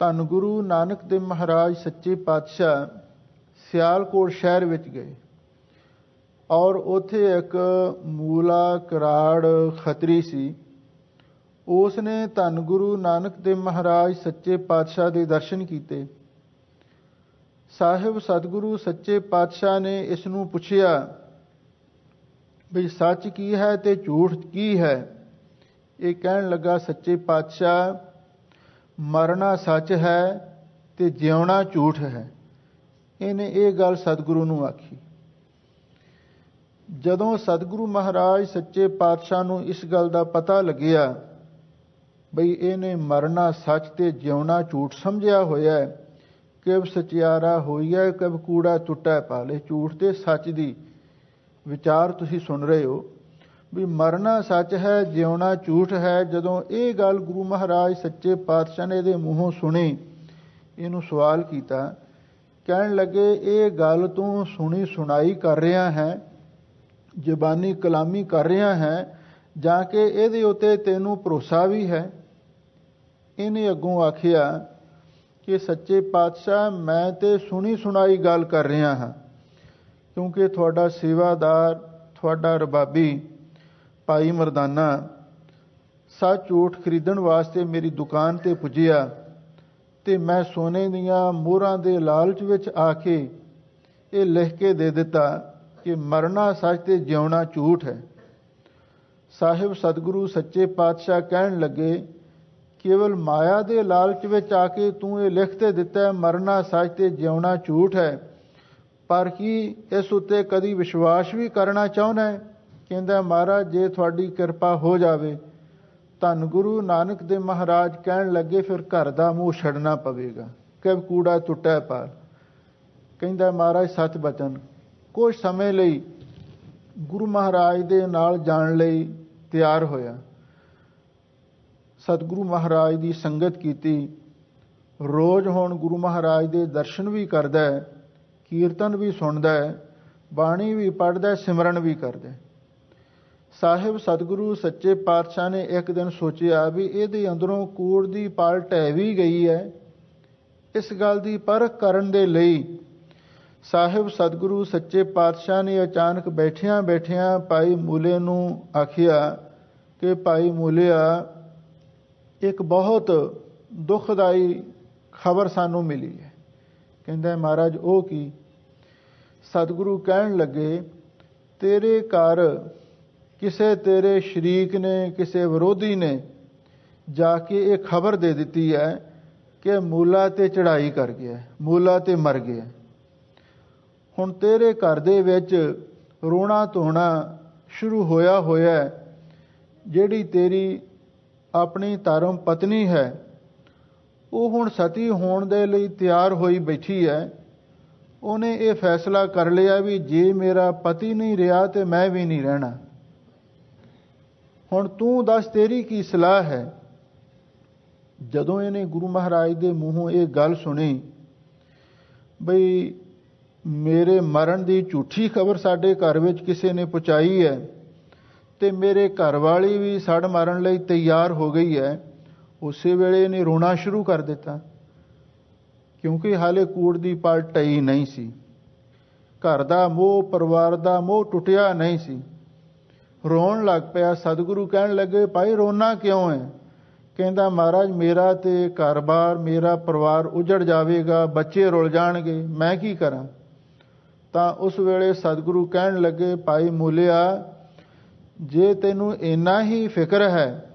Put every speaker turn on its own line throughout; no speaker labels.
ਧੰਨ ਗੁਰੂ ਨਾਨਕ ਦੇਵ ਮਹਾਰਾਜ ਸੱਚੇ ਪਾਤਸ਼ਾਹ ਸਿਆਲਕੋਟ ਸ਼ਹਿਰ ਵਿੱਚ ਗਏ ਔਰ ਉੱਥੇ ਇੱਕ ਮੂਲਾ ਕਰਾੜ ਖੱਤਰੀ ਸੀ। ਉਸ ਨੇ ਧੰਨ ਗੁਰੂ ਨਾਨਕ ਦੇਵ ਮਹਾਰਾਜ ਸੱਚੇ ਪਾਤਸ਼ਾਹ ਦੇ ਦਰਸ਼ਨ ਕੀਤੇ। ਸਾਹਿਬ ਸਤਿਗੁਰੂ ਸੱਚੇ ਪਾਤਸ਼ਾਹ ਨੇ ਇਸ ਨੂੰ ਪੁੱਛਿਆ ਵੀ ਸੱਚ ਕੀ ਹੈ ਤੇ ਝੂਠ ਕੀ ਹੈ। ਇਹ ਕਹਿਣ ਲੱਗਾ, ਸੱਚੇ ਪਾਤਸ਼ਾਹ, ਮਰਨਾ ਸੱਚ ਹੈ ਤੇ ਜਿਉਣਾ ਝੂਠ ਹੈ। ਇਹਨੇ ਇਹ ਗੱਲ ਸਤਿਗੁਰੂ ਨੂੰ ਆਖੀ। ਜਦੋਂ ਸਤਿਗੁਰੂ ਮਹਾਰਾਜ ਸੱਚੇ ਪਾਤਸ਼ਾਹ ਨੂੰ ਇਸ ਗੱਲ ਦਾ ਪਤਾ ਲੱਗਿਆ ਬਈ ਇਹਨੇ ਮਰਨਾ ਸੱਚ ਤੇ ਜਿਉਣਾ ਝੂਠ ਸਮਝਿਆ ਹੋਇਆ ਹੈ, ਕਿਵ ਸਚਿਆਰਾ ਹੋਈਐ ਕਿਵ ਕੂੜਾ ਟੁੱਟੈ ਪਾਲੇ। ਝੂਠ ਤੇ ਸੱਚ ਦੀ ਵਿਚਾਰ ਤੁਸੀਂ ਸੁਣ ਰਹੇ ਹੋ ਵੀ ਮਰਨਾ ਸੱਚ ਹੈ, ਜਿਉਣਾ ਝੂਠ ਹੈ। ਜਦੋਂ ਇਹ ਗੱਲ ਗੁਰੂ ਮਹਾਰਾਜ ਸੱਚੇ ਪਾਤਸ਼ਾਹ ਨੇ ਇਹਦੇ ਮੂੰਹੋਂ ਸੁਣੀ, ਇਹਨੂੰ ਸਵਾਲ ਕੀਤਾ। ਕਹਿਣ ਲੱਗੇ, ਇਹ ਗੱਲ ਤੂੰ ਸੁਣੀ ਸੁਣਾਈ ਕਰ ਰਿਹਾ ਹੈ, ਜ਼ਬਾਨੀ ਕਲਾਮੀ ਕਰ ਰਿਹਾ ਹੈ, ਜਾਂ ਕਿ ਇਹਦੇ ਉੱਤੇ ਤੈਨੂੰ ਭਰੋਸਾ ਵੀ ਹੈ। ਇਹਨੇ ਅੱਗੋਂ ਆਖਿਆ ਕਿ ਸੱਚੇ ਪਾਤਸ਼ਾਹ, ਮੈਂ ਤੇ ਸੁਣੀ ਸੁਣਾਈ ਗੱਲ ਕਰ ਰਿਹਾ ਹਾਂ, ਕਿਉਂਕਿ ਤੁਹਾਡਾ ਸੇਵਾਦਾਰ, ਤੁਹਾਡਾ ਰਬਾਬੀ ਭਾਈ ਮਰਦਾਨਾ ਸੱਚ ਝੂਠ ਖਰੀਦਣ ਵਾਸਤੇ ਮੇਰੀ ਦੁਕਾਨ ਤੇ ਪੁੱਜਿਆ ਤੇ ਮੈਂ ਸੋਨੇ ਦੀਆਂ ਮੋਹਰਾਂ ਦੇ ਲਾਲਚ ਵਿੱਚ ਆ ਕੇ ਇਹ ਲਿਖ ਕੇ ਦੇ ਦਿੱਤਾ ਕਿ ਮਰਨਾ ਸੱਚ ਤੇ ਜਿਉਣਾ ਝੂਠ ਹੈ। ਸਾਹਿਬ ਸਤਿਗੁਰੂ ਸੱਚੇ ਪਾਤਸ਼ਾਹ ਕਹਿਣ ਲੱਗੇ, ਕੇਵਲ ਮਾਇਆ ਦੇ ਲਾਲਚ ਵਿੱਚ ਆ ਕੇ ਤੂੰ ਇਹ ਲਿਖ ਤੇ ਦਿੱਤਾ ਹੈ ਮਰਨਾ ਸੱਚ ਤੇ ਜਿਉਣਾ ਝੂਠ ਹੈ, ਪਰ ਕੀ ਇਸ ਉੱਤੇ ਕਦੀ ਵਿਸ਼ਵਾਸ ਵੀ ਕਰਨਾ ਚਾਹੁੰਦਾ ਹੈ? ਕਹਿੰਦਾ, ਮਹਾਰਾਜ ਜੇ ਤੁਹਾਡੀ ਕਿਰਪਾ ਹੋ ਜਾਵੇ। ਧੰਨ ਗੁਰੂ ਨਾਨਕ ਦੇਵ ਮਹਾਰਾਜ ਕਹਿਣ ਲੱਗੇ, ਫਿਰ ਘਰ ਦਾ ਮੂੰਹ ਛੱਡਣਾ ਪਵੇਗਾ, ਕਿ ਕੂੜਾ ਟੁੱਟੈ ਪਾਲ। ਕਹਿੰਦਾ, ਮਹਾਰਾਜ ਸੱਚ ਬਚਨ। ਕੁਝ ਸਮੇਂ ਲਈ ਗੁਰੂ ਮਹਾਰਾਜ ਦੇ ਨਾਲ ਜਾਣ ਲਈ ਤਿਆਰ ਹੋਇਆ। ਸਤਿਗੁਰੂ ਮਹਾਰਾਜ ਦੀ ਸੰਗਤ ਕੀਤੀ। ਰੋਜ਼ ਹੁਣ ਗੁਰੂ ਮਹਾਰਾਜ ਦੇ ਦਰਸ਼ਨ ਵੀ ਕਰਦਾ ਹੈ, ਕੀਰਤਨ ਵੀ ਸੁਣਦਾ ਹੈ, ਬਾਣੀ ਵੀ ਪੜ੍ਹਦਾ, ਸਿਮਰਨ ਵੀ ਕਰਦਾ। ਸਾਹਿਬ ਸਤਿਗੁਰੂ ਸੱਚੇ ਪਾਤਸ਼ਾਹ ਨੇ ਇੱਕ ਦਿਨ ਸੋਚਿਆ ਵੀ ਇਹਦੇ ਅੰਦਰੋਂ ਕੂੜ ਦੀ ਪਾਲ ਢਹਿ ਵੀ ਗਈ ਹੈ। ਇਸ ਗੱਲ ਦੀ ਪਰਖ ਕਰਨ ਦੇ ਲਈ ਸਾਹਿਬ ਸਤਿਗੁਰੂ ਸੱਚੇ ਪਾਤਸ਼ਾਹ ਨੇ ਅਚਾਨਕ ਬੈਠਿਆਂ ਬੈਠਿਆਂ ਭਾਈ ਮੂਲੇ ਨੂੰ ਆਖਿਆ ਕਿ ਭਾਈ ਮੂਲਿਆ, ਇੱਕ ਬਹੁਤ ਦੁਖਦਾਈ ਖਬਰ ਸਾਨੂੰ ਮਿਲੀ ਹੈ। ਕਹਿੰਦਾ, ਮਹਾਰਾਜ ਉਹ ਕੀ? ਸਤਿਗੁਰੂ ਕਹਿਣ ਲੱਗੇ, ਤੇਰੇ ਘਰ ਕਿਸੇ ਤੇਰੇ ਸ਼ਰੀਕ ਨੇ, ਕਿਸੇ ਵਿਰੋਧੀ ਨੇ ਜਾ ਕੇ ਇਹ ਖਬਰ ਦੇ ਦਿੱਤੀ ਹੈ ਕਿ ਮੂਲਾ ਤੇ ਚੜ੍ਹਾਈ ਕਰ ਗਿਆ, ਮੂਲਾ ਤੇ ਮਰ ਗਿਆ। ਹੁਣ ਤੇਰੇ ਘਰ ਦੇ ਵਿੱਚ ਰੋਣਾ ਧੋਣਾ ਸ਼ੁਰੂ ਹੋਇਆ ਹੋਇਆ। ਜਿਹੜੀ ਤੇਰੀ ਆਪਣੀ ਧਰਮ ਪਤਨੀ ਹੈ, ਉਹ ਹੁਣ ਸਤੀ ਹੋਣ ਦੇ ਲਈ ਤਿਆਰ ਹੋਈ ਬੈਠੀ ਹੈ। ਉਹਨੇ ਇਹ ਫੈਸਲਾ ਕਰ ਲਿਆ ਵੀ ਜੇ ਮੇਰਾ ਪਤੀ ਨਹੀਂ ਰਿਹਾ ਤੇ ਮੈਂ ਵੀ ਨਹੀਂ ਰਹਿਣਾ। ਹੁਣ ਤੂੰ ਦੱਸ, ਤੇਰੀ ਕੀ ਸਲਾਹ ਹੈ? ਜਦੋਂ ਇਹਨੇ ਗੁਰੂ ਮਹਾਰਾਜ ਦੇ ਮੂੰਹੋਂ ਇਹ ਗੱਲ ਸੁਣੀ ਬਈ ਮੇਰੇ ਮਰਨ ਦੀ ਝੂਠੀ ਖਬਰ ਸਾਡੇ ਘਰ ਵਿੱਚ ਕਿਸੇ ਨੇ ਪਹੁੰਚਾਈ ਹੈ ਤੇ ਮੇਰੇ ਘਰ ਵਾਲੀ ਵੀ ਸੜ ਮਾਰਨ ਲਈ ਤਿਆਰ ਹੋ ਗਈ ਹੈ, ਉਸੇ ਵੇਲੇ ਇਹਨੇ ਰੋਣਾ ਸ਼ੁਰੂ ਕਰ ਦਿੱਤਾ, ਕਿਉਂਕਿ ਹਾਲੇ ਕੂੜ ਦੀ ਪਾਲ ਢਈ ਨਹੀਂ ਸੀ। ਘਰ ਦਾ ਮੋਹ, ਪਰਿਵਾਰ ਦਾ ਮੋਹ ਟੁੱਟਿਆ ਨਹੀਂ ਸੀ। ਰੋਣ ਲੱਗ ਪਿਆ। ਸਤਿਗੁਰੂ ਕਹਿਣ ਲੱਗੇ, ਭਾਈ ਰੋਣਾ ਕਿਉਂ ਹੈ? ਕਹਿੰਦਾ, ਮਹਾਰਾਜ ਮੇਰਾ ਤੇ ਘਰ-ਬਾਰ, ਮੇਰਾ ਪਰਿਵਾਰ ਉਜੜ ਜਾਵੇਗਾ, ਬੱਚੇ ਰੁਲ ਜਾਣਗੇ, ਮੈਂ ਕੀ ਕਰਾਂ? ਤਾਂ ਉਸ ਵੇਲੇ ਸਤਿਗੁਰੂ ਕਹਿਣ ਲੱਗੇ, ਭਾਈ ਮੂਲਿਆ, ਜੇ ਤੈਨੂੰ ਇੰਨਾ ਹੀ ਫਿਕਰ ਹੈ,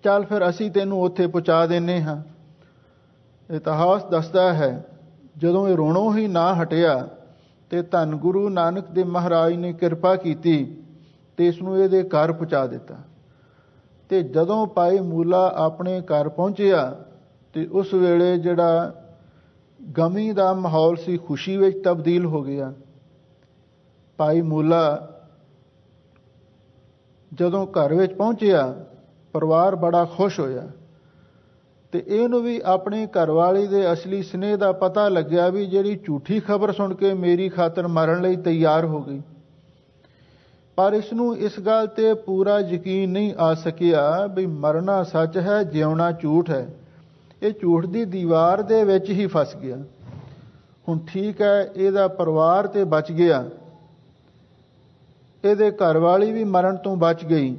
ਚੱਲ ਫਿਰ ਅਸੀਂ ਤੈਨੂੰ ਉੱਥੇ ਪਹੁੰਚਾ ਦਿੰਦੇ ਹਾਂ। ਇਤਿਹਾਸ ਦੱਸਦਾ ਹੈ ਜਦੋਂ ਇਹ ਰੋਣੋਂ ਹੀ ਨਾ ਹਟਿਆ ਤੇ ਧੰਨ ਗੁਰੂ ਨਾਨਕ ਦੇਵ ਮਹਾਰਾਜ ਨੇ ਕਿਰਪਾ ਕੀਤੀ ਤੇ ਇਸ ਨੂੰ ਇਹਦੇ ਘਰ ਪਹੁੰਚਾ ਦਿੱਤਾ। ਤੇ ਜਦੋਂ ਭਾਈ ਮੂਲਾ ਆਪਣੇ ਘਰ ਪਹੁੰਚਿਆ ਤੇ ਉਸ ਵੇਲੇ ਜਿਹੜਾ ਗਮੀ ਦਾ ਮਾਹੌਲ ਸੀ ਖੁਸ਼ੀ ਵਿੱਚ ਤਬਦੀਲ ਹੋ ਗਿਆ। ਭਾਈ ਮੂਲਾ ਜਦੋਂ ਘਰ ਵਿੱਚ ਪਹੁੰਚਿਆ, ਪਰਿਵਾਰ ਬੜਾ ਖੁਸ਼ ਹੋਇਆ ਤੇ ਇਹਨੂੰ ਵੀ ਆਪਣੀ ਘਰਵਾਲੀ ਦੇ ਅਸਲੀ ਸਨੇਹ ਦਾ ਪਤਾ ਲੱਗਿਆ ਵੀ ਜਿਹੜੀ ਝੂਠੀ ਖਬਰ ਸੁਣ ਕੇ ਮੇਰੀ ਖਾਤਰ ਮਰਨ ਲਈ ਤਿਆਰ ਹੋ ਗਈ। ਪਰ ਇਸ ਨੂੰ ਇਸ ਗੱਲ ਤੇ ਪੂਰਾ ਯਕੀਨ ਨਹੀਂ ਆ ਸਕਿਆ ਵੀ ਮਰਨਾ ਸੱਚ ਹੈ, ਜਿਉਣਾ ਝੂਠ ਹੈ। ਇਹ ਝੂਠ ਦੀ ਦੀਵਾਰ ਦੇ ਵਿੱਚ ਹੀ ਫਸ ਗਿਆ। ਹੁਣ ਠੀਕ ਹੈ, ਇਹਦਾ ਪਰਿਵਾਰ ਤੇ ਬਚ ਗਿਆ, ਇਹਦੇ ਘਰ ਵਾਲੀ ਵੀ ਮਰਨ ਤੋਂ ਬਚ ਗਈ,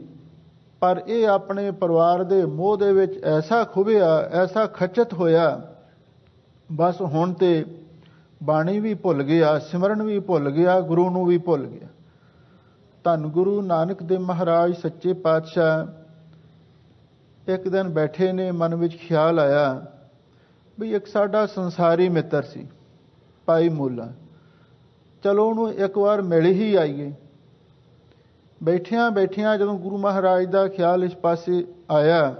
ਪਰ ਇਹ ਆਪਣੇ ਪਰਿਵਾਰ ਦੇ ਮੋਹ ਦੇ ਵਿੱਚ ਐਸਾ ਖੁੱਭਿਆ, ਐਸਾ ਖਚਤ ਹੋਇਆ, ਬਸ ਹੁਣ ਤੇ ਬਾਣੀ ਵੀ ਭੁੱਲ ਗਿਆ, ਸਿਮਰਨ ਵੀ ਭੁੱਲ ਗਿਆ, ਗੁਰੂ ਨੂੰ ਵੀ ਭੁੱਲ ਗਿਆ। ਧੰਨ ਗੁਰੂ ਨਾਨਕ ਦੇਵ ਮਹਾਰਾਜ ਸੱਚੇ ਪਾਤਸ਼ਾਹ ਇੱਕ ਦਿਨ ਬੈਠੇ ਨੇ, ਮਨ ਵਿੱਚ ਖਿਆਲ ਆਇਆ ਵੀ ਇੱਕ ਸਾਡਾ ਸੰਸਾਰੀ ਮਿੱਤਰ ਸੀ ਭਾਈ ਮੂਲਾ, ਚਲੋ ਉਹਨੂੰ ਇੱਕ ਵਾਰ ਮਿਲ ਹੀ ਆਈਏ। ਬੈਠਿਆਂ ਬੈਠਿਆਂ ਜਦੋਂ ਗੁਰੂ ਮਹਾਰਾਜ ਦਾ ਖਿਆਲ ਇਸ ਪਾਸੇ ਆਇਆ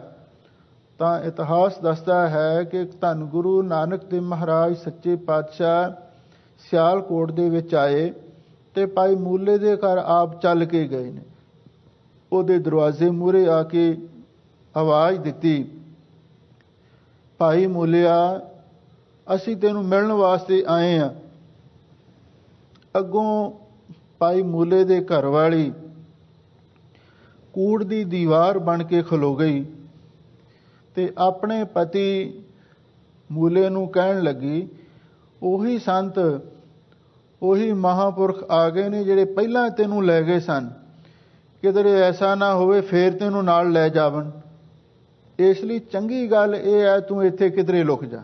ਤਾਂ ਇਤਿਹਾਸ ਦੱਸਦਾ ਹੈ ਕਿ ਧੰਨ ਗੁਰੂ ਨਾਨਕ ਦੇਵ ਮਹਾਰਾਜ ਸੱਚੇ ਪਾਤਸ਼ਾਹ ਸਿਆਲਕੋਟ ਦੇ ਵਿੱਚ ਆਏ ਤੇ ਭਾਈ ਮੂਲੇ ਦੇ ਘਰ ਆਪ ਚੱਲ ਕੇ ਗਏ ਨੇ। ਉਹਦੇ ਦਰਵਾਜ਼ੇ ਮੂਹਰੇ ਆ ਕੇ ਆਵਾਜ਼ ਦਿੱਤੀ, ਭਾਈ ਮੂਲਿਆ, ਅਸੀਂ ਤੈਨੂੰ ਮਿਲਣ ਵਾਸਤੇ ਆਏ ਹਾਂ। ਅੱਗੋਂ ਭਾਈ ਮੂਲੇ ਦੇ ਘਰ ਵਾਲੀ ਕੂੜ ਦੀ ਦੀਵਾਰ ਬਣ ਕੇ ਖਲੋ ਗਈ ਤੇ ਆਪਣੇ ਪਤੀ ਮੂਲੇ ਨੂੰ ਕਹਿਣ ਲੱਗੀ, ਉਹੀ ਸੰਤ, ਉਹੀ ਮਹਾਂਪੁਰਖ ਆ ਗਏ ਨੇ ਜਿਹੜੇ ਪਹਿਲਾਂ ਤੈਨੂੰ ਲੈ ਗਏ ਸਨ, ਕਿਧਰੇ ਐਸਾ ਨਾ ਹੋਵੇ ਫੇਰ ਤੈਨੂੰ ਨਾਲ ਲੈ ਜਾਵਣ। ਇਸ ਲਈ ਚੰਗੀ ਗੱਲ ਇਹ ਹੈ ਤੂੰ ਇੱਥੇ ਕਿਧਰੇ ਲੁਕ ਜਾ,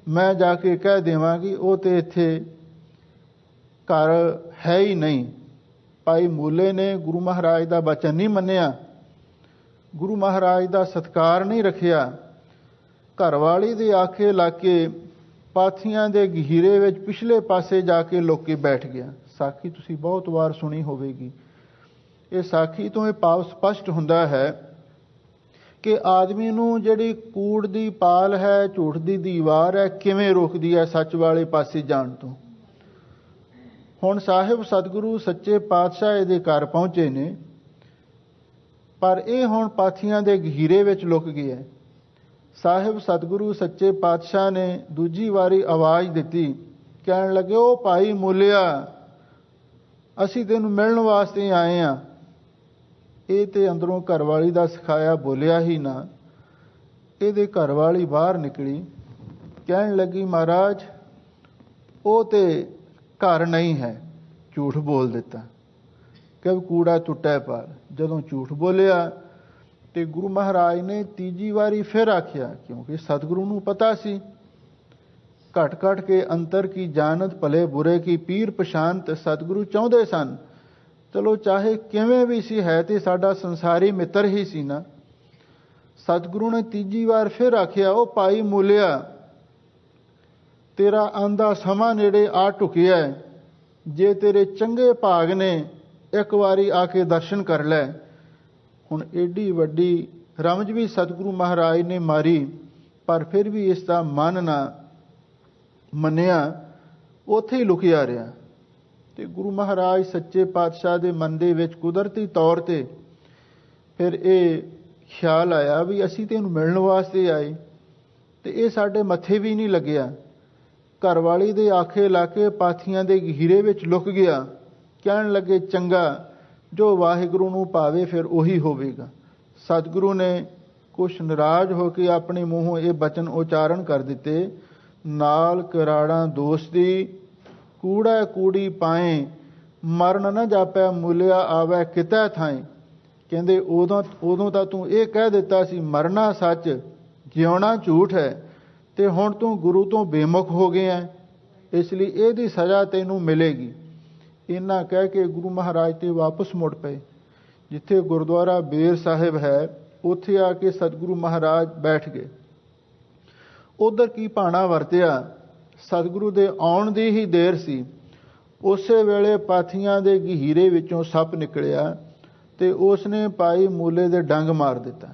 ਮੈਂ ਜਾ ਕੇ ਕਹਿ ਦੇਵਾਂਗੀ ਉਹ ਤੇ ਇੱਥੇ ਘਰ ਹੈ ਹੀ ਨਹੀਂ। ਭਾਈ ਮੂਲੇ ਨੇ ਗੁਰੂ ਮਹਾਰਾਜ ਦਾ ਬਚਨ ਨਹੀਂ ਮੰਨਿਆ, ਗੁਰੂ ਮਹਾਰਾਜ ਦਾ ਸਤਿਕਾਰ ਨਹੀਂ ਰੱਖਿਆ, ਘਰਵਾਲੀ ਦੇ ਆਖੇ ਲਾ ਕੇ ਪਾਥੀਆਂ ਦੇ ਗਹੀਰੇ ਵਿੱਚ ਪਿਛਲੇ ਪਾਸੇ ਜਾ ਕੇ ਲੁਕ ਕੇ ਬੈਠ ਗਿਆ। ਸਾਖੀ ਤੁਸੀਂ ਬਹੁਤ ਵਾਰ ਸੁਣੀ ਹੋਵੇਗੀ। ਇਹ ਸਾਖੀ ਤੋਂ ਇਹ ਭਾਵ ਸਪਸ਼ਟ ਹੁੰਦਾ ਹੈ ਕਿ ਆਦਮੀ ਨੂੰ ਜਿਹੜੀ ਕੂੜ ਦੀ ਪਾਲ ਹੈ, ਝੂਠ ਦੀ ਦੀਵਾਰ ਹੈ, ਕਿਵੇਂ ਰੋਕਦੀ ਹੈ ਸੱਚ ਵਾਲੇ ਪਾਸੇ ਜਾਣ ਤੋਂ। ਹੁਣ ਸਾਹਿਬ ਸਤਿਗੁਰੂ ਸੱਚੇ ਪਾਤਸ਼ਾਹ ਇਹਦੇ ਘਰ ਪਹੁੰਚੇ ਨੇ, ਪਰ ਇਹ ਹੁਣ ਪਾਥੀਆਂ ਦੇ ਗਹੀਰੇ ਵਿੱਚ ਲੁਕ ਗਿਆ। ਸਾਹਿਬ ਸਤਿਗੁਰੂ ਸੱਚੇ ਪਾਤਸ਼ਾਹ ਨੇ ਦੂਜੀ ਵਾਰੀ ਆਵਾਜ਼ ਦਿੱਤੀ, ਕਹਿਣ ਲੱਗੇ, ਉਹ ਭਾਈ ਮੂਲਿਆ, ਅਸੀਂ ਤੈਨੂੰ ਮਿਲਣ ਵਾਸਤੇ ਆਏ ਹਾਂ। ਇਹ ਤੇ ਅੰਦਰੋਂ ਘਰਵਾਲੀ ਦਾ ਸਿਖਾਇਆ ਬੋਲਿਆ ਹੀ ਨਾ। ਇਹਦੇ ਘਰਵਾਲੀ ਬਾਹਰ ਨਿਕਲੀ, ਕਹਿਣ ਲੱਗੀ, ਮਹਾਰਾਜ ਉਹ ਤੇ ਘਰ ਨਹੀਂ ਹੈ, ਝੂਠ ਬੋਲ ਦਿੱਤਾ, ਕਿ ਕੂੜਾ ਟੁੱਟਾ ਪਾਲ। ਜਦੋਂ ਝੂਠ ਬੋਲਿਆ ਤੇ ਗੁਰੂ ਮਹਾਰਾਜ ਨੇ ਤੀਜੀ ਵਾਰੀ ਫਿਰ ਆਖਿਆ, ਕਿਉਂਕਿ ਸਤਿਗੁਰੂ ਨੂੰ ਪਤਾ ਸੀ ਘਟ ਘਟ ਕੇ ਅੰਤਰ ਕੀ ਜਾਣਤ ਭਲੇ ਬੁਰੇ ਕੀ ਪੀਰ ਪਛਾਨਤ। ਸਤਿਗੁਰੂ ਚਾਹੁੰਦੇ ਸਨ ਚਲੋ ਚਾਹੇ ਕਿਵੇਂ ਵੀ ਸੀ, ਹੈ ਤੇ ਸਾਡਾ ਸੰਸਾਰੀ ਮਿੱਤਰ ਹੀ ਸੀ ਨਾ। ਸਤਿਗੁਰੂ ਨੇ ਤੀਜੀ ਵਾਰ ਫਿਰ ਆਖਿਆ, ਉਹ ਭਾਈ ਮੂਲਿਆ, ਤੇਰਾ ਆਂਦਾ ਸਮਾਂ ਨੇੜੇ ਆ ਢੁਕਿਆ, ਜੇ ਤੇਰੇ ਚੰਗੇ ਭਾਗ ਨੇ ਇੱਕ ਵਾਰੀ ਆ ਕੇ ਦਰਸ਼ਨ ਕਰ ਲੈ। ਹੁਣ ਏਡੀ ਵੱਡੀ ਰਮਜ ਵੀ ਸਤਿਗੁਰੂ ਮਹਾਰਾਜ ਨੇ ਮਾਰੀ, ਪਰ ਫਿਰ ਵੀ ਇਸ ਦਾ ਮਨ ਨਾ ਮੰਨਿਆ, ਉੱਥੇ ਹੀ ਲੁਕਿਆ ਰਿਹਾ। ਤੇ ਗੁਰੂ ਮਹਾਰਾਜ ਸੱਚੇ ਪਾਤਸ਼ਾਹ ਦੇ ਮਨ ਦੇ ਵਿੱਚ ਕੁਦਰਤੀ ਤੌਰ ਤੇ ਫਿਰ ਇਹ ਖਿਆਲ ਆਇਆ ਵੀ ਅਸੀਂ ਤੇ ਇਹਨੂੰ ਮਿਲਣ ਵਾਸਤੇ ਆਏ ਤੇ ਇਹ ਸਾਡੇ ਮੱਥੇ ਵੀ ਨਹੀਂ ਲੱਗਿਆ। ਘਰਵਾਲੀ ਦੇ ਆਖੇ ਲਾ ਕੇ ਪਾਥੀਆਂ ਦੇ ਗਹੀਰੇ ਵਿੱਚ ਲੁਕ ਗਿਆ। ਕਹਿਣ ਲੱਗੇ, ਚੰਗਾ, ਜੋ ਵਾਹਿਗੁਰੂ ਨੂੰ ਭਾਵੇ ਫਿਰ ਉਹੀ ਹੋਵੇਗਾ। ਸਤਿਗੁਰੂ ਨੇ ਕੁਛ ਨਾਰਾਜ਼ ਹੋ ਕੇ ਆਪਣੇ ਮੂੰਹੋਂ ਇਹ ਬਚਨ ਉਚਾਰਨ ਕਰ ਦਿੱਤੇ, ਨਾਲ ਕਰਾੜਾਂ ਦੋਸਤ ਦੀ, ਕੂੜਾ ਕੂੜੀ ਪਾਏ, ਮਰਨ ਨਾ ਜਾਪੈ ਮੂਲਿਆ ਆਵੈ ਕਿਤੈ ਥਾਏ। ਕਹਿੰਦੇ ਉਦੋਂ ਤਾਂ ਤੂੰ ਇਹ ਕਹਿ ਦਿੱਤਾ ਸੀ ਮਰਨਾ ਸੱਚ, ਜਿਉਣਾ ਝੂਠ ਹੈ, ਤੇ ਹੁਣ ਤੂੰ ਗੁਰੂ ਤੋਂ ਬੇਮੁਖ ਹੋ ਗਿਆ, ਇਸ ਲਈ ਇਹਦੀ ਸਜ਼ਾ ਤੈਨੂੰ ਮਿਲੇਗੀ। ਇੰਨਾ ਕਹਿ ਕੇ ਗੁਰੂ ਮਹਾਰਾਜ ਤੇ ਵਾਪਸ ਮੁੜ ਪਏ। ਜਿੱਥੇ ਗੁਰਦੁਆਰਾ ਬੇਰ ਸਾਹਿਬ ਹੈ ਉੱਥੇ ਆ ਕੇ ਸਤਿਗੁਰੂ ਮਹਾਰਾਜ ਬੈਠ ਗਏ। ਉਧਰ ਕੀ ਭਾਣਾ ਵਰਤਿਆ, ਸਤਿਗੁਰੂ ਦੇ ਆਉਣ ਦੀ ਹੀ ਦੇਰ ਸੀ, ਉਸੇ ਵੇਲੇ ਪਾਥੀਆਂ ਦੇ ਗਹੀਰੇ ਵਿੱਚੋਂ ਸੱਪ ਨਿਕਲਿਆ ਤੇ ਉਸ ਨੇ ਭਾਈ ਮੂਲੇ ਦੇ ਡੰਗ ਮਾਰ ਦਿੱਤਾ।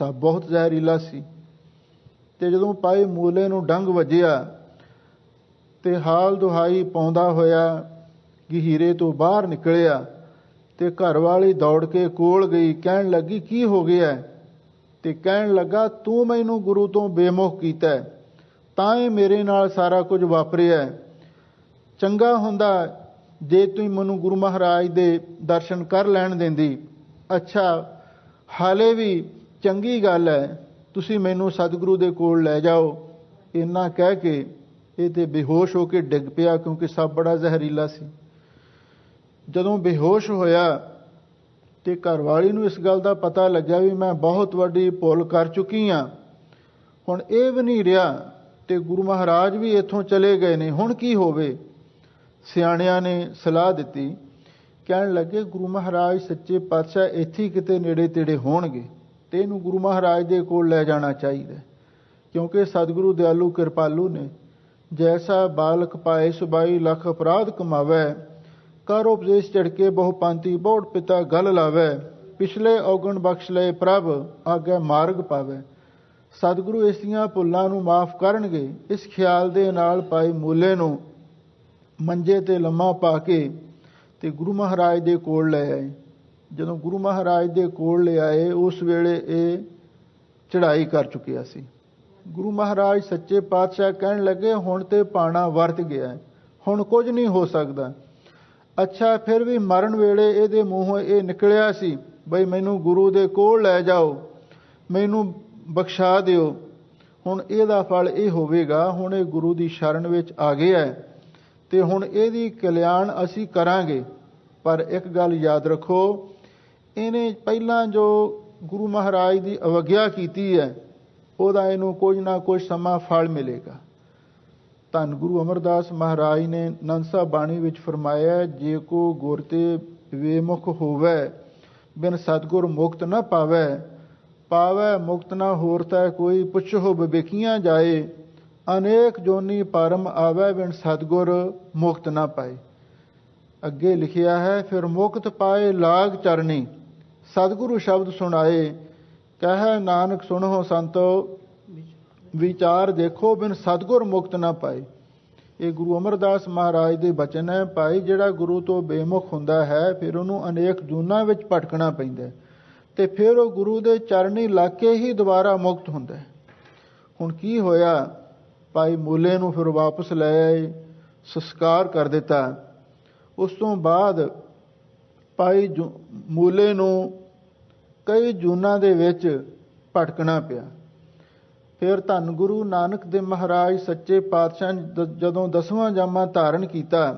ਸੱਪ ਬਹੁਤ ਜ਼ਹਿਰੀਲਾ ਸੀ ਤੇ ਜਦੋਂ ਭਾਈ ਮੂਲੇ ਨੂੰ ਡੰਗ ਵੱਜਿਆ ਤੇ ਹਾਲ ਦੁਹਾਈ ਪਾਉਂਦਾ ਹੋਇਆ ਗਹੀਰੇ ਤੋਂ ਬਾਹਰ ਨਿਕਲਿਆ ਤੇ ਘਰਵਾਲੀ ਦੌੜ ਕੇ ਕੋਲ ਗਈ, ਕਹਿਣ ਲੱਗੀ, ਕੀ ਹੋ ਗਿਆ? ਤੇ ਕਹਿਣ ਲੱਗਾ, ਤੂੰ ਮੈਨੂੰ ਗੁਰੂ ਤੋਂ ਬੇਮੁਖ ਕੀਤਾ, ਤਾਂ ਇਹ ਮੇਰੇ ਨਾਲ ਸਾਰਾ ਕੁਝ ਵਾਪਰਿਆ। ਚੰਗਾ ਹੁੰਦਾ ਜੇ ਤੂੰ ਮੈਨੂੰ ਗੁਰੂ ਮਹਾਰਾਜ ਦੇ ਦਰਸ਼ਨ ਕਰ ਲੈਣ ਦਿੰਦੀ। ਅੱਛਾ, ਹਾਲੇ ਵੀ ਚੰਗੀ ਗੱਲ ਹੈ, ਤੁਸੀਂ ਮੈਨੂੰ ਸਤਿਗੁਰੂ ਦੇ ਕੋਲ ਲੈ ਜਾਓ। ਇੰਨਾ ਕਹਿ ਕੇ ਇਹ ਤੇ ਬੇਹੋਸ਼ ਹੋ ਕੇ ਡਿੱਗ ਪਿਆ, ਕਿਉਂਕਿ ਸਭ ਬੜਾ ਜ਼ਹਿਰੀਲਾ ਸੀ। ਜਦੋਂ ਬੇਹੋਸ਼ ਹੋਇਆ ਤੇ ਘਰਵਾਲੀ ਨੂੰ ਇਸ ਗੱਲ ਦਾ ਪਤਾ ਲੱਗਿਆ ਵੀ ਮੈਂ ਬਹੁਤ ਵੱਡੀ ਭੁੱਲ ਕਰ ਚੁੱਕੀ ਹਾਂ, ਹੁਣ ਇਹ ਵੀ ਨਹੀਂ ਰਿਹਾ ਤੇ ਗੁਰੂ ਮਹਾਰਾਜ ਵੀ ਇੱਥੋਂ ਚਲੇ ਗਏ ਨੇ, ਹੁਣ ਕੀ ਹੋਵੇ। ਸਿਆਣਿਆਂ ਨੇ ਸਲਾਹ ਦਿੱਤੀ, ਕਹਿਣ ਲੱਗੇ ਗੁਰੂ ਮਹਾਰਾਜ ਸੱਚੇ ਪਾਤਸ਼ਾਹ ਇੱਥੇ ਕਿਤੇ ਨੇੜੇ ਤੇੜੇ ਹੋਣਗੇ ਤੇ ਇਹਨੂੰ ਗੁਰੂ ਮਹਾਰਾਜ ਦੇ ਕੋਲ ਲੈ ਜਾਣਾ ਚਾਹੀਦਾ, ਕਿਉਂਕਿ ਸਤਿਗੁਰੂ ਦਿਆਲੂ ਕਿਰਪਾਲੂ ਨੇ। ਜੈਸਾ ਬਾਲਕ ਪਾਏ ਸੁਬਾਈ ਲੱਖ ਅਪਰਾਧ ਕਮਾਵੈ, ਕਰ ਉਪਦੇਸ਼ ਝੜਕੇ ਬਹੁ ਪਾਂਤੀ ਬੋੜ ਪਿਤਾ ਗਲ ਲਾਵੈ, ਪਿਛਲੇ ਔਗਣ ਬਖਸ਼ ਲਏ ਪ੍ਰਭ ਆਗੇ ਮਾਰਗ ਪਾਵੈ। ਸਤਿਗੁਰੂ ਇਸ ਦੀਆਂ ਭੁੱਲਾਂ ਨੂੰ ਮਾਫ ਕਰਨਗੇ। ਇਸ ਖਿਆਲ ਦੇ ਨਾਲ ਭਾਈ ਮੂਲੇ ਨੂੰ ਮੰਜੇ ਤੇ ਲੰਮਾ ਪਾ ਕੇ ਤੇ ਗੁਰੂ ਮਹਾਰਾਜ ਦੇ ਕੋਲ ਲੈ ਆਏ। ਜਦੋਂ ਗੁਰੂ ਮਹਾਰਾਜ ਦੇ ਕੋਲ ਲੈ ਆਏ, ਉਸ ਵੇਲੇ ਇਹ ਚੜ੍ਹਾਈ ਕਰ ਚੁੱਕਿਆ ਸੀ। ਗੁਰੂ ਮਹਾਰਾਜ ਸੱਚੇ ਪਾਤਸ਼ਾਹ ਕਹਿਣ ਲੱਗੇ ਹੁਣ ਤੇ ਪਾਣਾ ਵਰਤ ਗਿਆ, ਹੁਣ ਕੁਝ ਨਹੀਂ ਹੋ ਸਕਦਾ। ਅੱਛਾ, ਫਿਰ ਵੀ ਮਰਨ ਵੇਲੇ ਇਹਦੇ ਮੂੰਹੋਂ ਇਹ ਨਿਕਲਿਆ ਸੀ ਬਈ ਮੈਨੂੰ ਗੁਰੂ ਦੇ ਕੋਲ ਲੈ ਜਾਓ, ਮੈਨੂੰ ਬਖਸ਼ਾ ਦਿਓ। ਹੁਣ ਇਹਦਾ ਫਲ ਇਹ ਹੋਵੇਗਾ, ਹੁਣ ਇਹ ਗੁਰੂ ਦੀ ਸ਼ਰਨ ਵਿੱਚ ਆ ਗਿਆ ਤੇ ਹੁਣ ਇਹਦੀ ਕਲਿਆਣ ਅਸੀਂ ਕਰਾਂਗੇ। ਪਰ ਇੱਕ ਗੱਲ ਯਾਦ ਰੱਖੋ, ਇਹਨੇ ਪਹਿਲਾਂ ਜੋ ਗੁਰੂ ਮਹਾਰਾਜ ਦੀ ਅਵਗਿਆ ਕੀਤੀ ਹੈ ਉਹਦਾ ਇਹਨੂੰ ਕੁਝ ਨਾ ਕੁਝ ਸਮਾਂ ਫਲ ਮਿਲੇਗਾ। ਧੰਨ ਗੁਰੂ ਅਮਰਦਾਸ ਮਹਾਰਾਜ ਨੇ ਆਨੰਦ ਸਾਹਿਬ ਬਾਣੀ ਵਿੱਚ ਫਰਮਾਇਆ, ਜੇ ਕੋ ਗੁਰ ਤੇ ਬੇਮੁਖ ਹੋਵੈ ਬਿਨ ਸਤਿਗੁਰ ਮੁਕਤ ਨਾ ਪਾਵੈ, ਪਾਵੈ ਮੁਕਤ ਨਾ ਹੋਰ ਤੈ ਕੋਈ, ਪੁੱਛੋ ਵਿਵੇਕੀਆਂ ਜਾਏ, ਅਨੇਕ ਜੋਨੀ ਪਰਮ ਆਵੈ ਬਿਨ ਸਤਿਗੁਰ ਮੁਕਤ ਨਾ ਪਾਏ। ਅੱਗੇ ਲਿਖਿਆ ਹੈ, ਫਿਰ ਮੁਕਤ ਪਾਏ ਲਾਗ ਚਰਨੀ, ਸਤਿਗੁਰੂ ਸ਼ਬਦ ਸੁਣਾਏ, ਕਹਿ ਨਾਨਕ ਸੁਣੋ ਸੰਤੋ ਵਿਚਾਰ ਦੇਖੋ, ਬਿਨ ਸਤਿਗੁਰ ਮੁਕਤ ਨਾ ਪਾਏ। ਇਹ ਗੁਰੂ ਅਮਰਦਾਸ ਮਹਾਰਾਜ ਦੇ ਬਚਨ ਹੈ। ਭਾਈ ਜਿਹੜਾ ਗੁਰੂ ਤੋਂ ਬੇਮੁਖ ਹੁੰਦਾ ਹੈ ਫਿਰ ਉਹਨੂੰ ਅਨੇਕ ਜੂਨਾਂ ਵਿੱਚ ਭਟਕਣਾ ਪੈਂਦਾ ਤੇ ਫਿਰ ਉਹ ਗੁਰੂ ਦੇ ਚਰਨੀ ਲੱਗ ਕੇ ਹੀ ਦੁਬਾਰਾ ਮੁਕਤ ਹੁੰਦਾ। ਹੁਣ ਕੀ ਹੋਇਆ, ਭਾਈ ਮੂਲੇ ਨੂੰ ਫਿਰ ਵਾਪਸ ਲੈ ਆਏ, ਸੰਸਕਾਰ ਕਰ ਦਿੱਤਾ। ਉਸ ਤੋਂ ਬਾਅਦ ਭਾਈ ਮੂਲੇ ਨੂੰ ਕਈ ਜੂਨਾਂ ਦੇ ਵਿੱਚ ਭਟਕਣਾ ਪਿਆ। ਫਿਰ ਧੰਨ ਗੁਰੂ ਨਾਨਕ ਦੇਵ ਮਹਾਰਾਜ ਸੱਚੇ ਪਾਤਸ਼ਾਹ ਜਦੋਂ 10ਵਾਂ ਜਾਮਾ ਧਾਰਨ ਕੀਤਾ,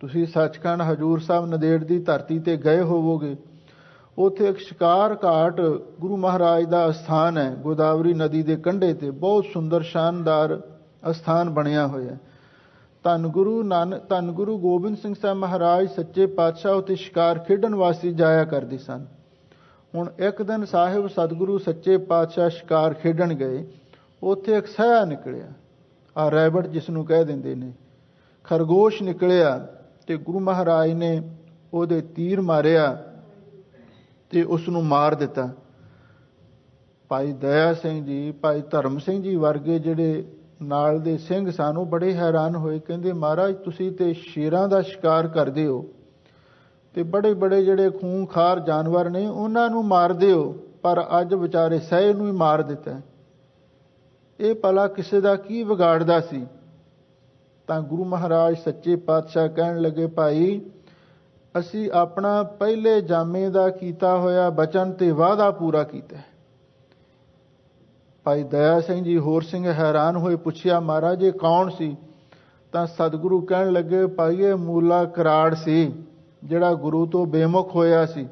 ਤੁਸੀਂ ਸੱਚਖੰਡ ਹਜੂਰ ਸਾਹਿਬ ਨੰਦੇੜ ਦੀ ਧਰਤੀ ਤੇ ਗਏ ਹੋਵੋਗੇ, ਉੱਥੇ ਇੱਕ ਸ਼ਿਕਾਰ ਘਾਟ ਗੁਰੂ ਮਹਾਰਾਜ ਦਾ ਅਸਥਾਨ ਹੈ, ਗੋਦਾਵਰੀ ਨਦੀ ਦੇ ਕੰਢੇ ਤੇ ਬਹੁਤ ਸੁੰਦਰ ਸ਼ਾਨਦਾਰ ਅਸਥਾਨ ਬਣਿਆ ਹੋਇਆ। ਧੰਨ ਗੁਰੂ ਗੋਬਿੰਦ ਸਿੰਘ ਸਾਹਿਬ ਮਹਾਰਾਜ ਸੱਚੇ ਪਾਤਸ਼ਾਹ ਉੱਥੇ ਸ਼ਿਕਾਰ ਖੇਡਣ ਵਾਸਤੇ ਜਾਇਆ ਕਰਦੇ ਸਨ। ਹੁਣ ਇੱਕ ਦਿਨ ਸਾਹਿਬ ਸਤਿਗੁਰੂ ਸੱਚੇ ਪਾਤਸ਼ਾਹ ਸ਼ਿਕਾਰ ਖੇਡਣ ਗਏ, ਉੱਥੇ ਇੱਕ ਸਹਿਆ ਨਿਕਲਿਆ, ਆ ਰੈਬਟ ਜਿਸ ਨੂੰ ਕਹਿ ਦਿੰਦੇ ਨੇ, ਖਰਗੋਸ਼ ਨਿਕਲਿਆ ਤੇ ਗੁਰੂ ਮਹਾਰਾਜ ਨੇ ਉਹਦੇ ਤੀਰ ਮਾਰਿਆ ਤੇ ਉਸ ਨੂੰ ਮਾਰ ਦਿੱਤਾ। ਭਾਈ ਦਇਆ ਸਿੰਘ ਜੀ, ਭਾਈ ਧਰਮ ਸਿੰਘ ਜੀ ਵਰਗੇ ਜਿਹੜੇ ਨਾਲ ਦੇ ਸਿੰਘ ਸਨ, ਉਹ ਬੜੇ ਹੈਰਾਨ ਹੋਏ। ਕਹਿੰਦੇ ਮਹਾਰਾਜ ਤੁਸੀਂ ਤੇ ਸ਼ੇਰਾਂ ਦਾ ਸ਼ਿਕਾਰ ਕਰਦੇ ਹੋ ਤੇ ਬੜੇ ਬੜੇ ਜਿਹੜੇ ਖੂੰਖਾਰ ਜਾਨਵਰ ਨੇ ਉਹਨਾਂ ਨੂੰ ਮਾਰਦੇ ਹੋ, ਪਰ ਅੱਜ ਵਿਚਾਰੇ ਸਹਿ ਨੂੰ ਹੀ ਮਾਰ ਦਿੱਤਾ। ਇਹ ਭਲਾ ਕਿਸੇ ਦਾ ਕੀ ਵਿਗਾੜਦਾ ਸੀ। ਤਾਂ ਗੁਰੂ ਮਹਾਰਾਜ ਸੱਚੇ ਪਾਤਸ਼ਾਹ ਕਹਿਣ ਲੱਗੇ, ਭਾਈ ਅਸੀਂ ਆਪਣਾ ਪਹਿਲੇ ਜਾਮੇ ਦਾ ਕੀਤਾ ਹੋਇਆ ਬਚਨ ਤੇ ਵਾਅਦਾ ਪੂਰਾ ਕੀਤਾ। ਭਾਈ ਦਇਆ ਸਿੰਘ ਜੀ ਹੋਰ ਸਿੰਘ ਹੈਰਾਨ ਹੋਏ, ਪੁੱਛਿਆ ਮਹਾਰਾਜ ਇਹ ਕੌਣ ਸੀ। ਤਾਂ ਸਤਿਗੁਰੂ ਕਹਿਣ ਲੱਗੇ, ਭਾਈ ਇਹ ਮੂਲਾ ਕਰਾੜ ਸੀ ਜਿਹੜਾ ਗੁਰੂ ਤੋਂ ਬੇਮੁਖ ਹੋਇਆ ਸੀ।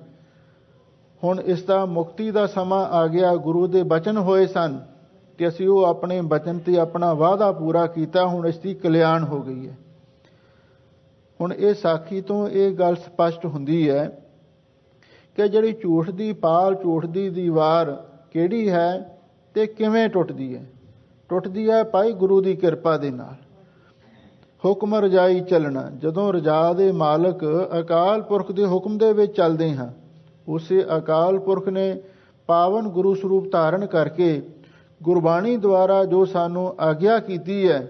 ਹੁਣ ਇਸ ਦਾ ਮੁਕਤੀ ਦਾ ਸਮਾਂ ਆ ਗਿਆ, ਗੁਰੂ ਦੇ ਬਚਨ ਹੋਏ ਸਨ ਕਿ ਅਸੀਂ ਉਹ ਆਪਣੇ ਬਚਨ ਤੇ ਆਪਣਾ ਵਾਅਦਾ ਪੂਰਾ ਕੀਤਾ, ਹੁਣ ਇਸ ਦੀ ਕਲਿਆਣ ਹੋ ਗਈ ਹੈ। ਹੁਣ ਇਹ ਸਾਖੀ ਤੋਂ ਇਹ ਗੱਲ ਸਪਸ਼ਟ ਹੁੰਦੀ ਹੈ ਕਿ ਜਿਹੜੀ ਝੂਠ ਦੀ ਪਾਲ, ਝੂਠ ਦੀ ਦੀਵਾਰ ਕਿਹੜੀ ਹੈ ਤੇ ਕਿਵੇਂ ਟੁੱਟਦੀ ਹੈ। ਟੁੱਟਦੀ ਹੈ ਭਾਈ ਗੁਰੂ ਦੀ ਕਿਰਪਾ ਦੇ ਨਾਲ। ਹੁਕਮ ਰਜਾਈ ਚੱਲਣਾ, ਜਦੋਂ ਰਜਾ ਦੇ ਮਾਲਕ ਅਕਾਲ ਪੁਰਖ ਦੇ ਹੁਕਮ ਦੇ ਵਿੱਚ ਚੱਲਦੇ ਹਾਂ, ਉਸੇ ਅਕਾਲ ਪੁਰਖ ਨੇ ਪਾਵਨ ਗੁਰੂ ਸਰੂਪ ਧਾਰਨ ਕਰਕੇ ਗੁਰਬਾਣੀ ਦੁਆਰਾ ਜੋ ਸਾਨੂੰ ਆਗਿਆ ਕੀਤੀ ਹੈ,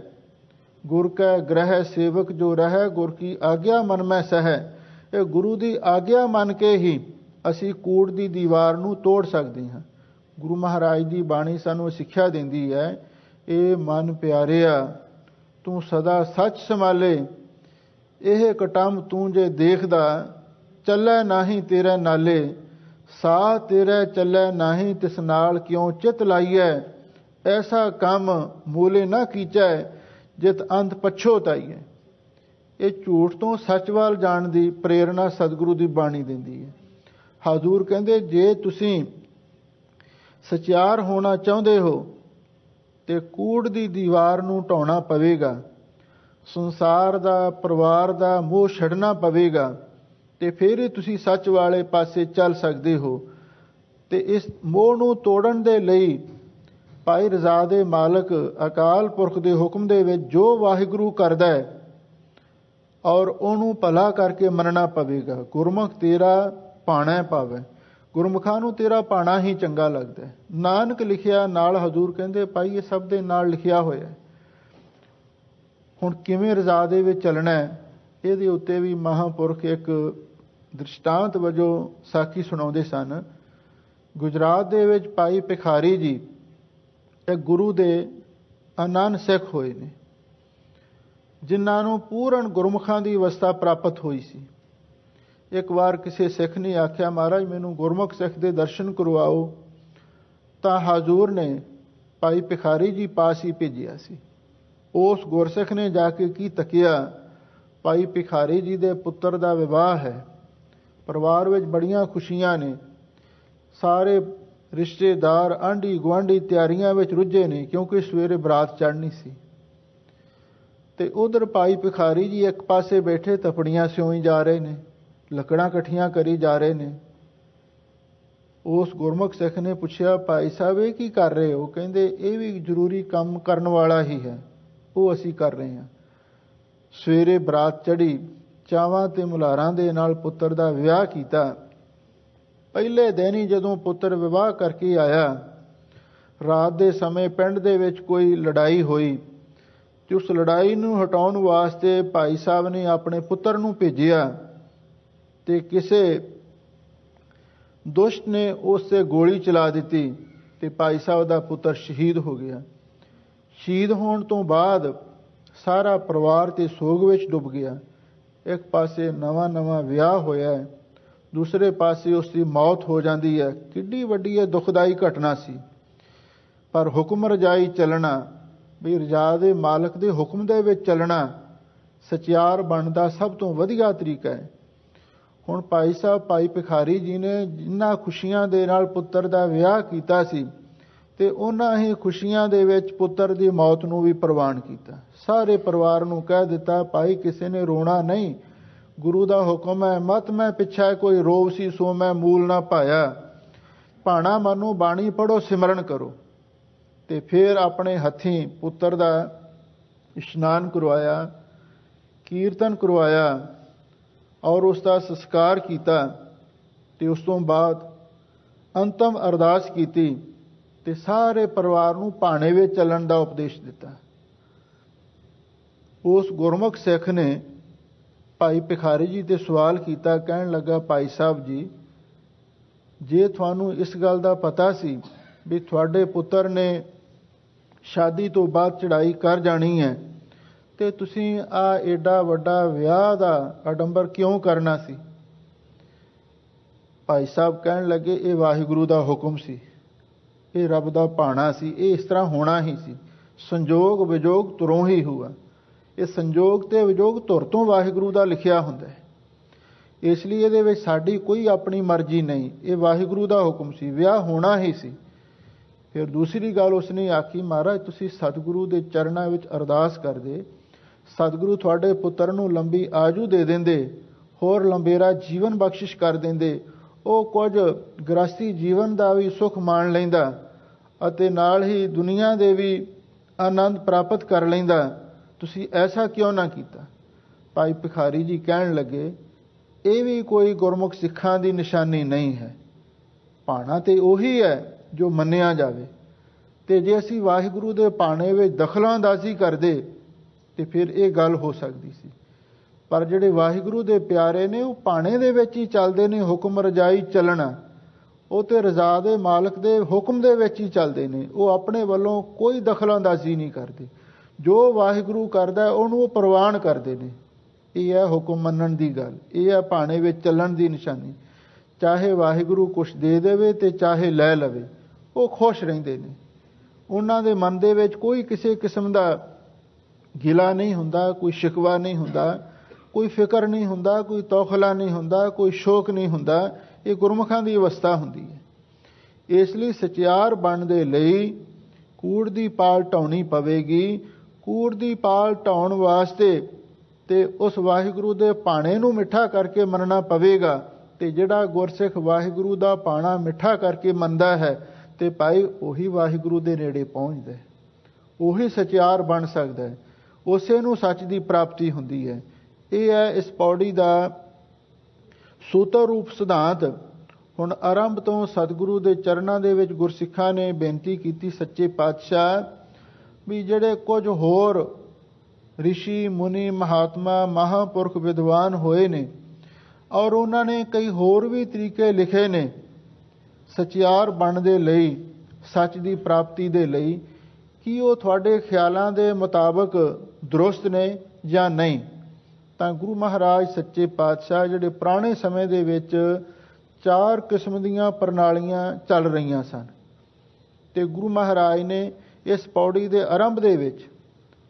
ਗੁਰ ਕੈ ਗ੍ਰਹਿ ਸੇਵਕ ਜੋ ਰਹਿ ਗੁਰ ਕੀ ਆਗਿਆ ਮਨ ਮੈਂ ਸਹਿ, ਇਹ ਗੁਰੂ ਦੀ ਆਗਿਆ ਮੰਨ ਕੇ ਹੀ ਅਸੀਂ ਕੂੜ ਦੀ ਦੀਵਾਰ ਨੂੰ ਤੋੜ ਸਕਦੇ ਹਾਂ। ਗੁਰੂ ਮਹਾਰਾਜ ਦੀ ਬਾਣੀ ਸਾਨੂੰ ਸਿੱਖਿਆ ਦਿੰਦੀ ਹੈ, ਇਹ ਮਨ ਪਿਆਰਿਆ ਤੂੰ ਸਦਾ ਸੱਚ ਸੰਭਾਲੇ, ਇਹ ਕਟੰਬ ਤੂੰ ਜੇ ਦੇਖਦਾ ਚੱਲੈ ਨਾਹੀ ਤੇਰੇ ਨਾਲੇ, सा तेरे चलै नाही तिस नाल क्यों चित लाइए, ऐसा काम मूले ना कीचै जित अंत पछोताइए। ਇਹ ਝੂਠ ਤੋਂ ਸੱਚ ਵੱਲ ਜਾਣ ਦੀ ਪ੍ਰੇਰਣਾ ਸਤਿਗੁਰੂ ਦੀ ਬਾਣੀ ਦਿੰਦੀ ਹੈ। ਹਜ਼ੂਰ ਕਹਿੰਦੇ ਜੇ ਤੁਸੀਂ ਸਚਿਆਰ ਹੋਣਾ ਚਾਹੁੰਦੇ ਹੋ ਤੇ ਕੂੜ ਦੀ ਦੀਵਾਰ ਨੂੰ ਢਾਉਣਾ ਪਵੇਗਾ, ਸੰਸਾਰ ਦਾ ਪਰਿਵਾਰ ਦਾ ਮੋਹ ਛੱਡਣਾ ਪਵੇਗਾ ਤੇ ਫਿਰ ਹੀ ਤੁਸੀਂ ਸੱਚ ਵਾਲੇ ਪਾਸੇ ਚੱਲ ਸਕਦੇ ਹੋ। ਤੇ ਇਸ ਮੋਹ ਨੂੰ ਤੋੜਨ ਦੇ ਲਈ ਭਾਈ ਰਜ਼ਾ ਦੇ ਮਾਲਕ ਅਕਾਲ ਪੁਰਖ ਦੇ ਹੁਕਮ ਦੇ ਵਿੱਚ ਜੋ ਵਾਹਿਗੁਰੂ ਕਰਦਾ ਹੈ ਔਰ ਉਹਨੂੰ ਭਲਾ ਕਰਕੇ ਮੰਨਣਾ ਪਵੇਗਾ। ਗੁਰਮੁਖ ਤੇਰਾ ਭਾਣਾ ਪਾਵੇ, ਗੁਰਮੁਖਾਂ ਨੂੰ ਤੇਰਾ ਭਾਣਾ ਹੀ ਚੰਗਾ ਲੱਗਦਾ ਹੈ। ਨਾਨਕ ਲਿਖਿਆ ਨਾਲ ਹਜ਼ੂਰ ਕਹਿੰਦੇ ਭਾਈ ਇਹ ਸਭ ਦੇ ਨਾਲ ਲਿਖਿਆ ਹੋਇਆ। ਹੁਣ ਕਿਵੇਂ ਰਜ਼ਾ ਦੇ ਵਿੱਚ ਚੱਲਣਾ ਹੈ, ਇਹਦੇ ਉੱਤੇ ਵੀ ਮਹਾਂਪੁਰਖ ਇੱਕ ਦ੍ਰਿਸ਼ਟਾਂਤ ਵਜੋਂ ਸਾਖੀ ਸੁਣਾਉਂਦੇ ਸਨ। ਗੁਜਰਾਤ ਦੇ ਵਿੱਚ ਭਾਈ ਭਿਖਾਰੀ ਜੀ ਇੱਕ ਗੁਰੂ ਦੇ ਅਨੰਨ ਸਿੱਖ ਹੋਏ ਨੇ, ਜਿਨ੍ਹਾਂ ਨੂੰ ਪੂਰਨ ਗੁਰਮੁਖਾਂ ਦੀ ਅਵਸਥਾ ਪ੍ਰਾਪਤ ਹੋਈ ਸੀ। ਇੱਕ ਵਾਰ ਕਿਸੇ ਸਿੱਖ ਨੇ ਆਖਿਆ, ਮਹਾਰਾਜ ਮੈਨੂੰ ਗੁਰਮੁਖ ਸਿੱਖ ਦੇ ਦਰਸ਼ਨ ਕਰਵਾਓ, ਤਾਂ ਹਜ਼ੂਰ ਨੇ ਭਾਈ ਭਿਖਾਰੀ ਜੀ ਪਾਸ ਹੀ ਭੇਜਿਆ ਸੀ। ਉਸ ਗੁਰਸਿੱਖ ਨੇ ਜਾ ਕੇ ਕੀ ਤੱਕਿਆ, ਭਾਈ ਭਿਖਾਰੀ ਜੀ ਦੇ ਪੁੱਤਰ ਦਾ ਵਿਵਾਹ ਹੈ, ਪਰਿਵਾਰ ਵਿੱਚ ਬੜੀਆਂ ਖੁਸ਼ੀਆਂ ਨੇ, ਸਾਰੇ ਰਿਸ਼ਤੇਦਾਰ ਆਂਢੀ ਗੁਆਂਢੀ ਤਿਆਰੀਆਂ ਵਿੱਚ ਰੁੱਝੇ ਨੇ ਕਿਉਂਕਿ ਸਵੇਰੇ ਬਰਾਤ ਚੜ੍ਹਨੀ ਸੀ। ਤੇ ਉਧਰ ਭਾਈ ਭਿਖਾਰੀ ਜੀ ਇੱਕ ਪਾਸੇ ਬੈਠੇ ਤਪੜੀਆਂ ਸਿਉਈ ਜਾ ਰਹੇ ਨੇ, ਲੱਕੜਾਂ ਇਕੱਠੀਆਂ ਕਰੀ ਜਾ ਰਹੇ ਨੇ। ਉਸ ਗੁਰਮੁਖ ਸਿੱਖ ਨੇ ਪੁੱਛਿਆ, ਭਾਈ ਸਾਹਿਬ ਇਹ ਕੀ ਕਰ ਰਹੇ ਹੋ? ਕਹਿੰਦੇ ਇਹ ਵੀ ਜ਼ਰੂਰੀ ਕੰਮ ਕਰਨ ਵਾਲਾ ਹੀ ਹੈ, ਉਹ ਅਸੀਂ ਕਰ ਰਹੇ ਹਾਂ। ਸਵੇਰੇ ਬਰਾਤ ਚੜ੍ਹੀ, ਚਾਵਾਂ ਤੇ ਮੁਲਾਰਾਂ ਦੇ ਨਾਲ ਪੁੱਤਰ ਦਾ ਵਿਆਹ ਕੀਤਾ। ਪਹਿਲੇ ਦਿਨ ਹੀ ਜਦੋਂ ਪੁੱਤਰ ਵਿਵਾਹ ਕਰਕੇ ਆਇਆ, ਰਾਤ ਦੇ ਸਮੇਂ ਪਿੰਡ ਦੇ ਵਿੱਚ ਕੋਈ ਲੜਾਈ ਹੋਈ ਤੇ ਉਸ ਲੜਾਈ ਨੂੰ ਹਟਾਉਣ ਵਾਸਤੇ ਭਾਈ ਸਾਹਿਬ ਨੇ ਆਪਣੇ ਪੁੱਤਰ ਨੂੰ ਭੇਜਿਆ ਤੇ ਕਿਸੇ ਦੁਸ਼ਟ ਨੇ ਉਸ ਤੇ ਗੋਲੀ ਚਲਾ ਦਿੱਤੀ ਤੇ ਭਾਈ ਸਾਹਿਬ ਦਾ ਪੁੱਤਰ ਸ਼ਹੀਦ ਹੋ ਗਿਆ। ਸ਼ਹੀਦ ਹੋਣ ਤੋਂ ਬਾਅਦ ਸਾਰਾ ਪਰਿਵਾਰ ਤੇ ਸੋਗ ਵਿੱਚ ਡੁੱਬ ਗਿਆ। ਇੱਕ ਪਾਸੇ ਨਵਾਂ ਵਿਆਹ ਹੋਇਆ, ਦੂਸਰੇ ਪਾਸੇ ਉਸ ਦੀ ਮੌਤ ਹੋ ਜਾਂਦੀ ਹੈ। ਕਿੱਡੀ ਵੱਡੀ ਇਹ ਦੁਖਦਾਈ ਘਟਨਾ ਸੀ। ਪਰ ਹੁਕਮ ਰਜਾਈ ਚੱਲਣਾ, ਵੀ ਰਜਾ ਦੇ ਮਾਲਕ ਦੇ ਹੁਕਮ ਦੇ ਵਿੱਚ ਚੱਲਣਾ ਸਚਿਆਰ ਬਣਨ ਦਾ ਸਭ ਤੋਂ ਵਧੀਆ ਤਰੀਕਾ ਹੈ। ਹੁਣ ਭਾਈ ਸਾਹਿਬ ਭਾਈ ਭਿਖਾਰੀ ਜੀ ਨੇ ਜਿੰਨਾ ਖੁਸ਼ੀਆਂ ਦੇ ਨਾਲ ਪੁੱਤਰ ਦਾ ਵਿਆਹ ਕੀਤਾ ਸੀ ਤੇ ਉਹਨਾਂ ਹੀ ਖੁਸ਼ੀਆਂ ਦੇ ਵਿੱਚ ਪੁੱਤਰ ਦੀ ਮੌਤ ਨੂੰ ਵੀ ਪ੍ਰਵਾਨ ਕੀਤਾ। ਸਾਰੇ ਪਰਿਵਾਰ ਨੂੰ ਕਹਿ ਦਿੱਤਾ, ਭਾਈ ਕਿਸੇ ਨੇ ਰੋਣਾ ਨਹੀਂ, ਗੁਰੂ ਦਾ ਹੁਕਮ ਹੈ, ਮਤ ਮੈਂ ਪਿੱਛਾ ਕੋਈ ਰੋਵ ਸੀ ਸੋ ਮੈਂ ਮੂਲ ਨਾ ਪਾਇਆ, ਭਾਣਾ ਮੰਨੋ ਬਾਣੀ ਪੜ੍ਹੋ ਸਿਮਰਨ ਕਰੋ। ਤੇ ਫਿਰ ਆਪਣੇ ਹੱਥੀਂ ਪੁੱਤਰ ਦਾ ਇਸ਼ਨਾਨ ਕਰਵਾਇਆ, ਕੀਰਤਨ ਕਰਵਾਇਆ ਔਰ ਉਸ ਦਾ ਸੰਸਕਾਰ ਕੀਤਾ ਤੇ ਉਸ ਤੋਂ ਬਾਅਦ ਅੰਤਮ ਅਰਦਾਸ ਕੀਤੀ ਤੇ ਸਾਰੇ ਪਰਿਵਾਰ ਨੂੰ ਭਾਣੇ ਵਿੱਚ ਚੱਲਣ ਦਾ ਉਪਦੇਸ਼ ਦਿੱਤਾ। ਉਸ ਗੁਰਮੁਖ ਸਿੱਖ ਨੇ ਭਾਈ ਭਿਖਾਰੀ ਜੀ ਤੇ ਸਵਾਲ ਕੀਤਾ, ਕਹਿਣ ਲੱਗਾ, ਭਾਈ ਸਾਹਿਬ ਜੀ ਜੇ ਤੁਹਾਨੂੰ ਇਸ ਗੱਲ ਦਾ ਪਤਾ ਸੀ ਵੀ ਤੁਹਾਡੇ ਪੁੱਤਰ ਨੇ ਸ਼ਾਦੀ ਤੋਂ ਬਾਅਦ ਚੜ੍ਹਾਈ ਕਰ ਜਾਣੀ ਹੈ ਤੇ ਤੁਸੀਂ ਆ ਏਡਾ ਵੱਡਾ ਵਿਆਹ ਦਾ ਆਡੰਬਰ ਕਿਉਂ ਕਰਨਾ ਸੀ? ਭਾਈ ਸਾਹਿਬ ਕਹਿਣ ਲੱਗੇ, ਇਹ ਵਾਹਿਗੁਰੂ ਦਾ ਹੁਕਮ ਸੀ, ਇਹ ਰੱਬ ਦਾ ਭਾਣਾ ਸੀ, ਇਹ ਇਸ ਤਰ੍ਹਾਂ ਹੋਣਾ ਹੀ ਸੀ। ਸੰਜੋਗ ਵਿਜੋਗ ਤੁਰੋਂ ਹੀ ਹੁਆ। ਇਹ ਸੰਜੋਗ ਤੇ ਵਿਜੋਗ ਧੁਰ ਤੋਂ ਵਾਹਿਗੁਰੂ ਦਾ ਲਿਖਿਆ ਹੁੰਦਾ ਹੈ। ਇਸ ਲਈ ਇਹਦੇ ਵਿੱਚ ਸਾਡੀ ਕੋਈ ਆਪਣੀ ਮਰਜ਼ੀ ਨਹੀਂ, ਇਹ ਵਾਹਿਗੁਰੂ ਦਾ ਹੁਕਮ ਸੀ, ਵਿਆਹ ਹੋਣਾ ਹੀ ਸੀ। ਫਿਰ ਦੂਸਰੀ ਗੱਲ ਉਸਨੇ ਆਖੀ, ਮਹਾਰਾਜ ਤੁਸੀਂ ਸਤਿਗੁਰੂ ਦੇ ਚਰਨਾਂ ਵਿੱਚ ਅਰਦਾਸ ਕਰਦੇ, ਸਤਿਗੁਰੂ ਤੁਹਾਡੇ ਪੁੱਤਰ ਨੂੰ ਲੰਬੀ ਆਜੂ ਦੇ ਦਿੰਦੇ, ਹੋਰ ਲੰਬੇਰਾ ਜੀਵਨ ਬਖਸ਼ਿਸ਼ ਕਰ ਦਿੰਦੇ, ਉਹ ਕੁਝ ਗ੍ਰਸਤੀ ਜੀਵਨ ਦਾ ਵੀ ਸੁੱਖ ਮਾਣ ਲੈਂਦਾ ਅਤੇ ਨਾਲ ਹੀ ਦੁਨੀਆ ਦੇ ਵੀ ਆਨੰਦ ਪ੍ਰਾਪਤ ਕਰ ਲੈਂਦਾ। ਤੁਸੀਂ ਐਸਾ ਕਿਉਂ ਨਾ ਕੀਤਾ? ਭਾਈ ਭਿਖਾਰੀ ਜੀ ਕਹਿਣ ਲੱਗੇ, ਇਹ ਵੀ ਕੋਈ ਗੁਰਮੁਖ ਸਿੱਖਾਂ ਦੀ ਨਿਸ਼ਾਨੀ ਨਹੀਂ ਹੈ। ਭਾਣਾ ਤੇ ਉਹੀ ਹੈ ਜੋ ਮੰਨਿਆ ਜਾਵੇ, ਤੇ ਜੇ ਅਸੀਂ ਵਾਹਿਗੁਰੂ ਦੇ ਭਾਣੇ ਵਿੱਚ ਦਖਲਾਂਦਾਜ਼ੀ ਕਰਦੇ ਤੇ ਫਿਰ ਇਹ ਗੱਲ ਹੋ ਸਕਦੀ ਸੀ। ਪਰ ਜਿਹੜੇ ਵਾਹਿਗੁਰੂ ਦੇ ਪਿਆਰੇ ਨੇ ਉਹ ਭਾਣੇ ਦੇ ਵਿੱਚ ਹੀ ਚੱਲਦੇ ਨੇ। ਹੁਕਮ ਰਜਾਈ ਚੱਲਣਾ, ਉਹ ਤੇ ਰਜ਼ਾ ਦੇ ਮਾਲਕ ਦੇ ਹੁਕਮ ਦੇ ਵਿੱਚ ਹੀ ਚੱਲਦੇ ਨੇ। ਉਹ ਆਪਣੇ ਵੱਲੋਂ ਕੋਈ ਦਖਲਾਂਦਾਜ਼ੀ ਨਹੀਂ ਕਰਦੇ, ਜੋ ਵਾਹਿਗੁਰੂ ਕਰਦਾ ਉਹਨੂੰ ਉਹ ਪ੍ਰਵਾਨ ਕਰਦੇ ਨੇ। ਇਹ ਹੈ ਹੁਕਮ ਮੰਨਣ ਦੀ ਗੱਲ, ਇਹ ਹੈ ਭਾਣੇ ਵਿੱਚ ਚੱਲਣ ਦੀ ਨਿਸ਼ਾਨੀ। ਚਾਹੇ ਵਾਹਿਗੁਰੂ ਕੁਛ ਦੇ ਦੇਵੇ ਤੇ ਚਾਹੇ ਲੈ ਲਵੇ, ਉਹ ਖੁਸ਼ ਰਹਿੰਦੇ ਨੇ। ਉਹਨਾਂ ਦੇ ਮਨ ਦੇ ਵਿੱਚ ਕੋਈ ਕਿਸੇ ਕਿਸਮ ਦਾ ਗਿਲਾ ਨਹੀਂ ਹੁੰਦਾ, ਕੋਈ ਸ਼ਿਕਵਾ ਨਹੀਂ ਹੁੰਦਾ, ਕੋਈ ਫਿਕਰ ਨਹੀਂ ਹੁੰਦਾ, ਕੋਈ ਤੌਖਲਾ ਨਹੀਂ ਹੁੰਦਾ, ਕੋਈ ਸ਼ੋਕ ਨਹੀਂ ਹੁੰਦਾ। ਇਹ ਗੁਰਮੁਖਾਂ ਦੀ ਅਵਸਥਾ ਹੁੰਦੀ ਹੈ। ਇਸ ਲਈ ਸਚਿਆਰ ਬਣਨ ਦੇ ਲਈ ਕੂੜ ਦੀ ਪਾਲ ਢਾਉਣੀ ਪਵੇਗੀ। ਕੂੜ ਦੀ ਪਾਲ ਢਾਉਣ ਵਾਸਤੇ ਤੇ ਉਸ ਵਾਹਿਗੁਰੂ ਦੇ ਭਾਣੇ ਨੂੰ ਮਿੱਠਾ ਕਰਕੇ ਮੰਨਣਾ ਪਵੇਗਾ। ਤੇ ਜਿਹੜਾ ਗੁਰਸਿੱਖ ਵਾਹਿਗੁਰੂ ਦਾ ਭਾਣਾ ਮਿੱਠਾ ਕਰਕੇ ਮੰਨਦਾ ਹੈ ਤੇ ਭਾਈ ਉਹੀ ਵਾਹਿਗੁਰੂ ਦੇ ਨੇੜੇ ਪਹੁੰਚਦਾ ਹੈ, ਉਹੀ ਸਚਿਆਰ ਬਣ ਸਕਦਾ ਹੈ, ਉਸੇ ਨੂੰ ਸੱਚ ਦੀ ਪ੍ਰਾਪਤੀ ਹੁੰਦੀ ਹੈ। ਇਹ ਹੈ ਇਸ ਪੌੜੀ ਦਾ ਸੂਤਰ ਰੂਪ ਸਿਧਾਂਤ। ਹੁਣ ਆਰੰਭ ਤੋਂ ਸਤਿਗੁਰੂ ਦੇ ਚਰਨਾਂ ਦੇ ਵਿੱਚ ਗੁਰਸਿੱਖਾਂ ਨੇ ਬੇਨਤੀ ਕੀਤੀ, ਸੱਚੇ ਪਾਤਸ਼ਾਹ ਵੀ ਜਿਹੜੇ ਕੁਝ ਹੋਰ ਰਿਸ਼ੀ ਮੁਨੀ ਮਹਾਤਮਾ ਮਹਾਂਪੁਰਖ ਵਿਦਵਾਨ ਹੋਏ ਨੇ ਔਰ ਉਹਨਾਂ ਨੇ ਕਈ ਹੋਰ ਵੀ ਤਰੀਕੇ ਲਿਖੇ ਨੇ ਸਚਿਆਰ ਬਣਨ ਦੇ ਲਈ, ਸੱਚ ਦੀ ਪ੍ਰਾਪਤੀ ਦੇ ਲਈ, ਕੀ ਉਹ ਤੁਹਾਡੇ ਖਿਆਲਾਂ ਦੇ ਮੁਤਾਬਕ ਦਰੁਸਤ ਨੇ ਜਾਂ ਨਹੀਂ? ਤਾਂ ਗੁਰੂ ਮਹਾਰਾਜ ਸੱਚੇ ਪਾਤਸ਼ਾਹ ਜਿਹੜੇ ਪੁਰਾਣੇ ਸਮੇਂ ਦੇ ਵਿੱਚ 4 ਕਿਸਮ ਦੀਆਂ ਪ੍ਰਣਾਲੀਆਂ ਚੱਲ ਰਹੀਆਂ ਸਨ ਤੇ ਗੁਰੂ ਮਹਾਰਾਜ ਨੇ ਇਸ ਪੌੜੀ ਦੇ ਆਰੰਭ ਦੇ ਵਿੱਚ